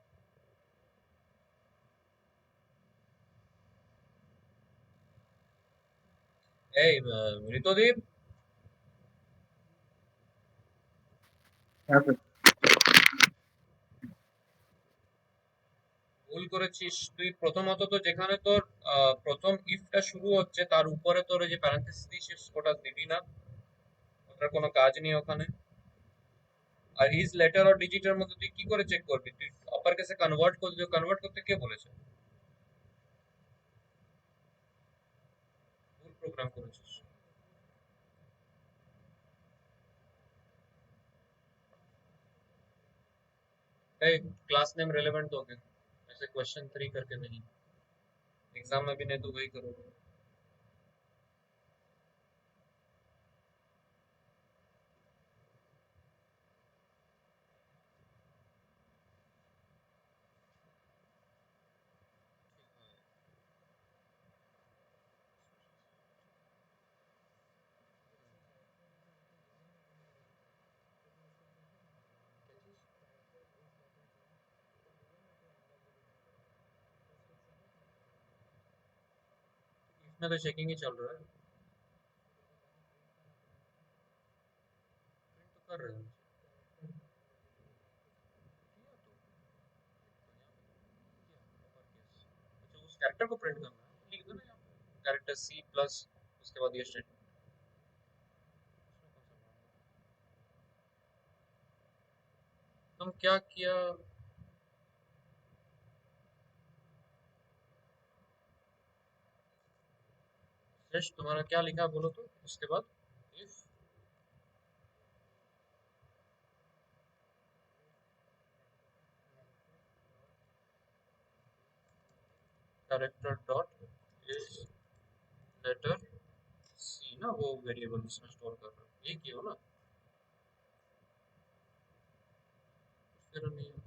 এই ঋতদীপ, হ্যাঁ স্যার। ভুল করেছিস তুই। প্রথমত তো যেখানে তোর প্রথম ইফটা শুরু হচ্ছে তার উপরে তোর ওই যে প্যারেন্থেসিস দিয়েছিস ওটা দিবি না, ওটার কোনো কাজ নেই ওখানে। আর ইজ লেটার আর ডিজিটের মধ্যে তুই কি করে চেক করবি? তুই আপার কেসে কনভার্ট করতে কে বলেছে? ভুল প্রোগ্রাম করেছিস। ए, क्लास नेम रेलेवेंट दोगे, ऐसे क्वेश्चन 3 करके नहीं। एग्जाम में भी नहीं तो वही करोगे। इसमें तो चेकिंग ही चल रहा है, प्रिंट तो कर रहे हो। अच्छा, उस कैरेक्टर को प्रिंट करना है, लिख दो ना यहाँ पे कैरेक्टर सी प्लस उसके बाद ये स्टेटमेंट। तुम क्या किया? श्रेष्ठ तुम्हारा क्या लिखा बोलो तो उसके बाद। If character dot is letter C ना, वो वेरिएबल इसमें स्टोर कर रहे हो, ये किया हो ना? फिर नहीं है।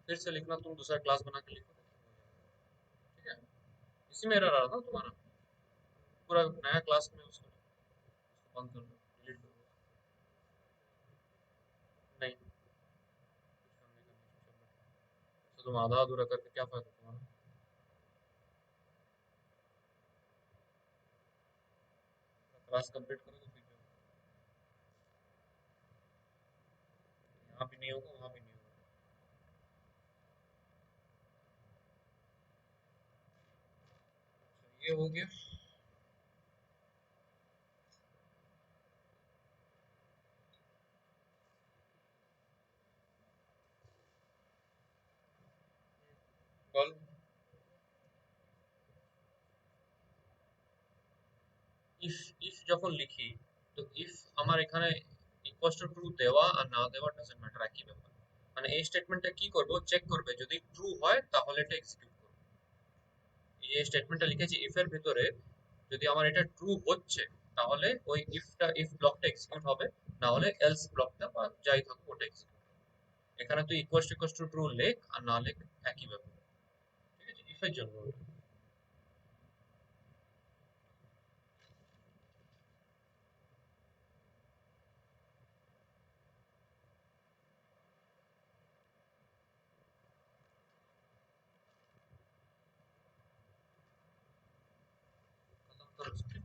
फिर से लिखना, तुम दूसरा क्लास बना के लिखो, ठीक है? इसी में एरर आ रहा था तुम्हारा, पूरा नया क्लास में उसको बंद कर दो, डिलीट कर दो। नहीं, कुछ करने का नहीं, चल रहा। तो तुम आधा अधूरा करके क्या फायदा तुम्हारा? क्लास कंप्लीट करो तो फिर जाओ। यहाँ भी नहीं होगा, वहाँ भी नहीं होगा। ये हो गया। कल ইফ ইফ যখন লিখি, তো ইফ আমার এখানে ইকুয়ালস টু ট্রু দেওয়া আর না দেওয়া ডাজন্ট ম্যাটার, একই ব্যাপার। মানে এই স্টেটমেন্টটা কি করবে, চেক করবে যদি ট্রু হয় তাহলে এটা এক্সিকিউট করবে। এই স্টেটমেন্টটা লিখেছি ইফ এর ভিতরে, যদি আমার এটা ট্রু হচ্ছে তাহলে ওই ইফ ব্লকটা এক্সিকিউট হবে, না হলে এলস ব্লকটা বা যাই থাকুক ওটা এক্সিকিউট হবে। এখানে তুই ইকুয়ালস টু ট্রু লেখ আর না লেখ একই ব্যাপার, ঠিক আছে? ইফ এর জন্য ওটা। खत्म करो इसको।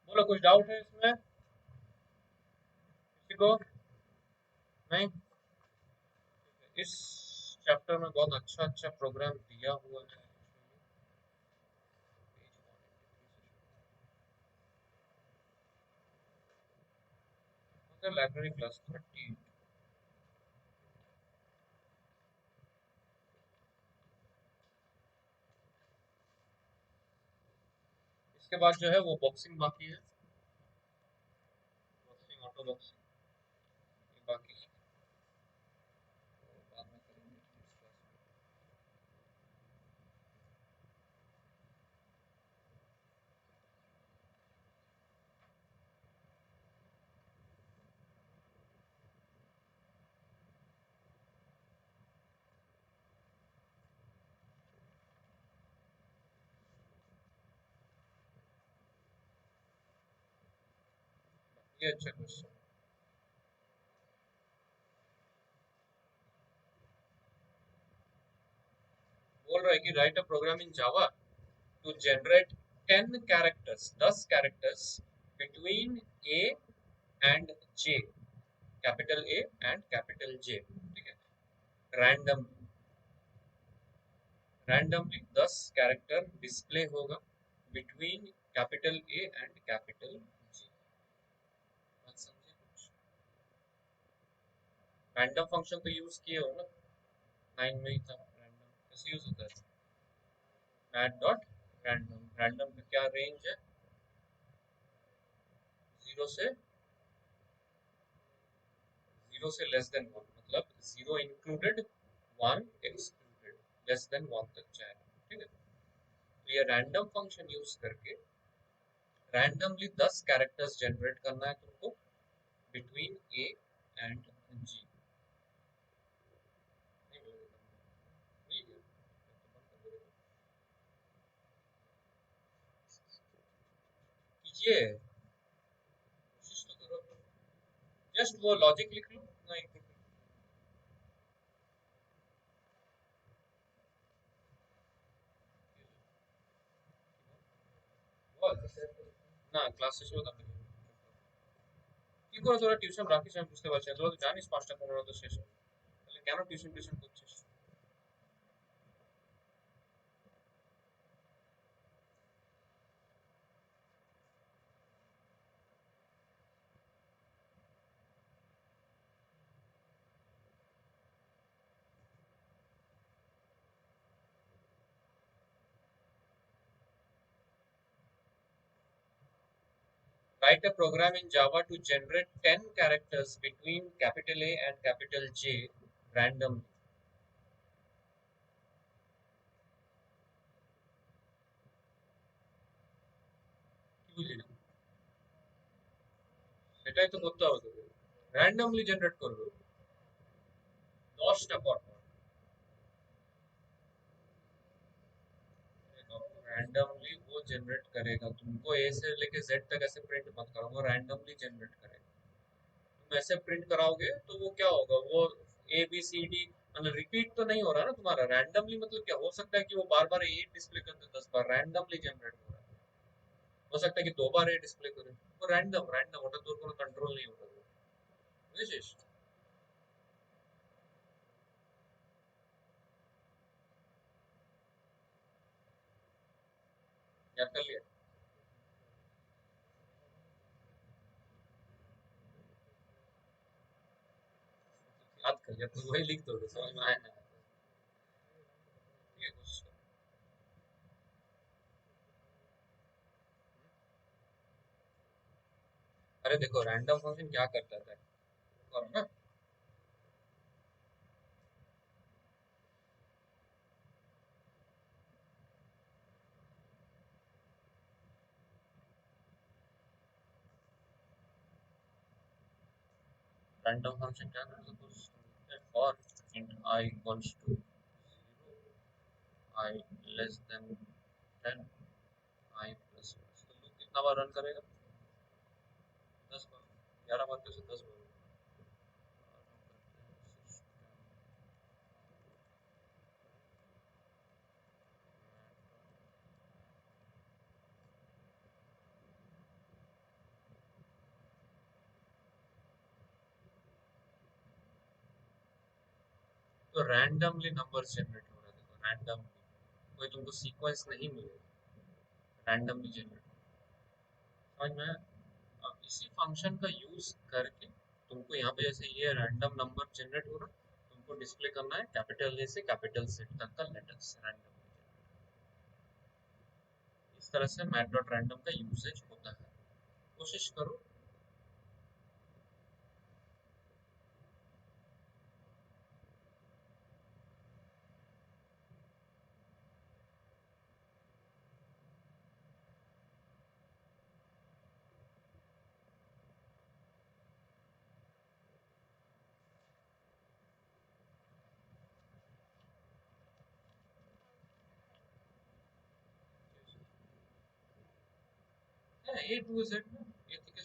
बोलो, कुछ डाउट है इसमें किसी को? नहीं? इस चैप्टर में बहुत अच्छा अच्छा प्रोग्राम दिया हुआ है। Library class 30। इसके बाद जो है वो बॉक्सिंग बाकी है, बॉक्सिंग ऑटो बॉक्सिंग बाकी है, तो बाद में करेंगे इस क्लास में। ये अच्छा क्वेश्चन बोल रहा है कि write a program in Java to generate 10 characters, 10 characters between A and J, capital A and capital J, ठीक है, randomly 10 character display होगा between capital A and capital J। बात समझे कुछ? रैंडम फंक्शन तो यूज किए हो ना, 9 में ही था रैंडम, कैसे यूज होता है? मैट डॉट रैंडम, रैंडम का क्या रेंज है? 0 से लेस देन 1, मतलब 0 इंक्लूडेड 1 एक्सक्लूडेड, लेस देन 1 तक जाएगा, ठीक है। तो ये रैंडम फंक्शन यूज करके रैंडमली 10 कैरेक्टर्स जनरेट करना है तुमको बिटवीन ए एंड जी। कीजिए, कोशिश तो करो, जस्ट वो लॉजिक लिख लो ना, इनपुट না ক্লাস শেষ হলো তারপরে কি করে তোরা টিউশন রাখিস আমি বুঝতে পারছি না, তোরা তো জানিস 5টা 15 তো শেষ হবে, তাহলে কেন টিউশন করছিস? Write a program in Java to generate 10 characters between capital A and capital J randomly. কি বুঝলি না? সেটাই তো করতে হবে তোকে, randomly generate করবে 10টা পর পর, randomly वो generate करेगा, तुमको A से लेके Z तक ऐसे प्रिंट मत करो, वो randomly generate करेगा। तुम ऐसे प्रिंट कराओगे तो वो क्या होगा, वो ए बी सी डी मतलब रिपीट तो नहीं हो रहा ना तुम्हारा, रैंडमली मतलब क्या हो सकता है कि वो बार बार ए डिस्प्ले कर दे 10 बार, रैंडमली जनरेट हो रहा है, हो सकता है कि 2 बार ए डिस्प्ले करे, वो रैंडम रैंडम ওটা তোর কোনো कंट्रोल नहीं होता, বুঝেছিস? याद कर लिया? याद कर लिया तो वही लिख दोगे, समझ में आया ना? ठीक है, कोशिश करो। अरे देखो रैंडम फंक्शन क्या करता है, और ना रैंडम फंक्शन क्या करता है, तो for int I equals to 0, I less than 10, I plus तो लूप कितना बार रन करेगा? 10 बार, 11 बार कैसे 10 बार? तो रैंडमली नंबर्स जनरेट हो रहा है, देखो रैंडमली, कोई तुमको सीक्वेंस नहीं मिलेगा, रैंडमली जनरेट, समझ में आया? अब इसी फंक्शन का यूज करके तुमको यहाँ पे जैसे ये रैंडम नंबर जनरेट हो रहा है, तुमको डिस्प्ले करना है कैपिटल ए से कैपिटल जेड तक का लेटर्स रैंडमली, इस तरह से मैट डॉट रैंडम का यूसेज होता है, कोशिश करो। ए टू जेड ना, ए ठीक है,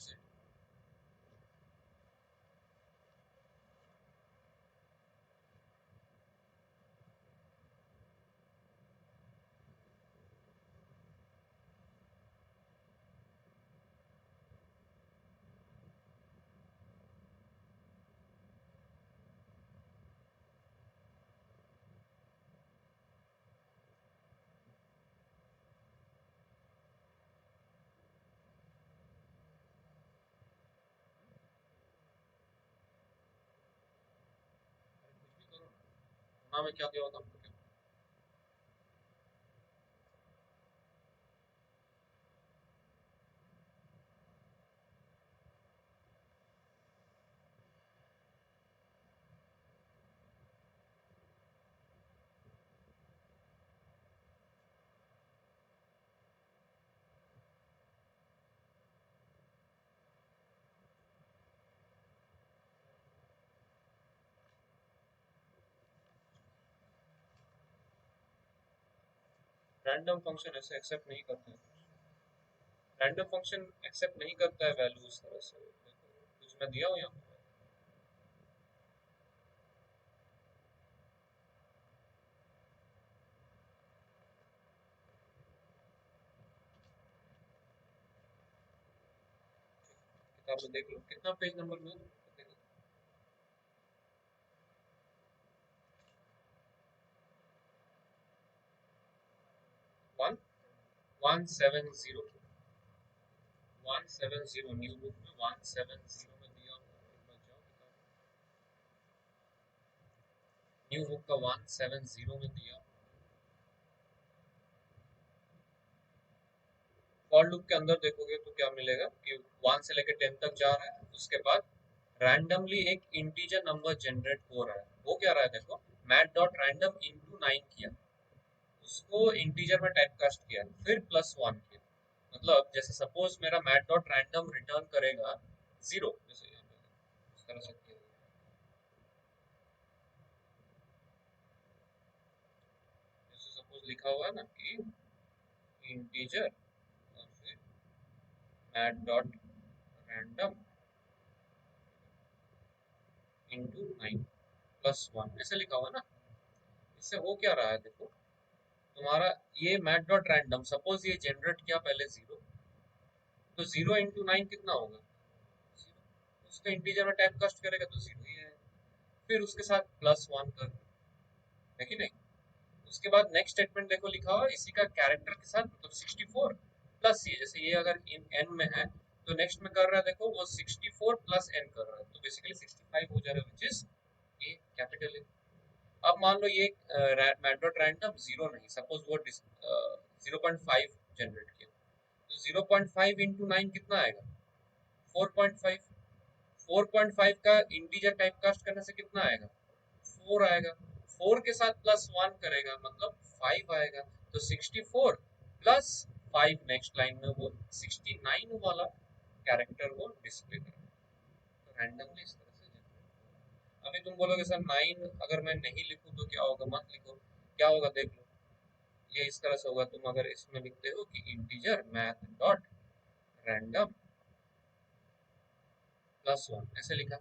हाँ मैं क्या दिया होता आपको क्या रैंडम फंक्शन ऐसे एक्सेप्ट नहीं करते हैं रैंडम फंक्शन एक्सेप्ट नहीं करता है वैल्यू इस तरह से कुछ मैं दिया हूँ यहाँ पे किताब में देख लो कितना पेज नंबर में देखो 1170 170 न्यू बुक में 170 में दिया हुआ है एक बार जाओ किताब न्यू बुक का 170 में दिया फॉर लूप के अंदर देखोगे तो क्या मिलेगा कि 1 से लेकर 10 तक जा रहा है उसके बाद रैंडमली एक इंटीजर नंबर जनरेट हो रहा है वो क्या रहा है देखो मैट डॉट रैंडम इनटू 9 किया उसको इंटीजर में टाइप कास्ट किया फिर +1 किया मतलब जैसे सपोज मेरा मैट डॉट रैंडम रिटर्न करेगा 0 जैसे यहाँ पे इस तरह से किया जैसे सपोज लिखा हुआ है ना कि इंटीजर और फिर मैट डॉट रैंडम इनटू 9 +1 ऐसे लिखा हुआ है ना इससे हो क्या रहा है देखो तुम्हारा ये मैट डॉट रैंडम सपोज ये जनरेट किया पहले 0 तो 0 इंटू 9 कितना होगा 0 उसको इंटीजर में टाइप कास्ट करेगा तो 0 ही है फिर उसके साथ +1 कर है कि नहीं उसके बाद नेक्स्ट स्टेटमेंट देखो लिखा हुआ है इसी का कैरेक्टर के साथ मतलब 64 प्लस ये जैसे ये अगर इन n में है तो नेक्स्ट में कर रहा है देखो वो 64 प्लस n कर रहा है तो बेसिकली 65 हो जा रहा है विच इज ये कैपिटल है अब मान लो ये मैट डॉट रैंडम 0 नहीं सपोज वो 0.5 जनरेट किया तो 0.5 इंटू 9 कितना आएगा 4.5 4.5 का इंटीजर टाइप कास्ट करने से कितना आएगा 4 आएगा 4 के साथ +1 करेगा मतलब 5 आएगा तो 64 प्लस 5 नेक्स्ट लाइन में वो 69 वाला कैरेक्टर वो डिस्प्ले करेगा तो रैंडमली इस तरह से जनरेट अभी तुम बोलोगे सर 9 अगर मैं नहीं लिखूं तो क्या होगा मत लिखो क्या होगा देख लो ये इस तरह से होगा तुम अगर इसमें लिखते हो कि इंटीजर मैथ डॉट रैंडम +1 ऐसे लिखा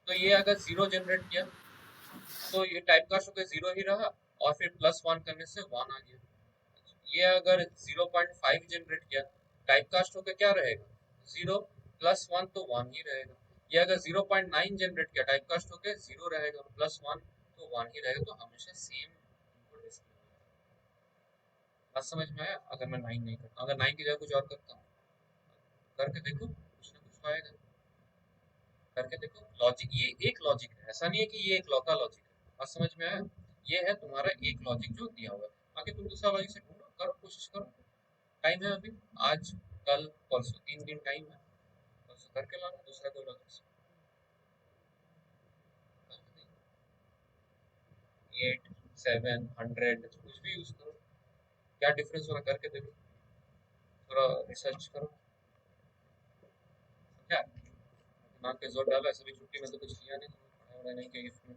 तो ये अगर 0 जनरेट किया तो ये टाइप कास्ट होकर 0 ही रहा और फिर +1 करने से 1 आ गया ये अगर 0.5 जनरेट किया टाइप कास्ट होकर क्या रहेगा 0 +1 तो 1 ही रहेगा ये अगर 0.9 जनरेट किया टाइप कास्ट होकर 0 रहेगा +1 तो 1 ही रहेगा तो हमेशा सेम इनपुट डिस्प्ले बात समझ में आया अगर मैं 9 नहीं करता अगर 9 की जगह कुछ और करता हूँ करके देखो कुछ ना कुछ तो आएगा करके देखो लॉजिक ये एक लॉजिक है ऐसा नहीं है कि ये एक लौता लॉजिक है बात समझ में आया ये है तुम्हारा एक लॉजिक जो दिया हुआ है आगे तुम दूसरा लॉजिक से ढूंढो करो कोशिश करो टाइम है अभी आज कल परसों 3 दिन टाइम है परसों करके लाना दूसरा कोई लॉजिक से 8 7 100 कुछ भी यूज करो क्या डिफरेंस हो रहा है करके देखो थोड़ा रिसर्च करो क्या दिमाग पे जोर डालो ऐसे भी छुट्टी में तो कुछ किया नहीं पढ़ा वढ़ा नहीं किया इसमें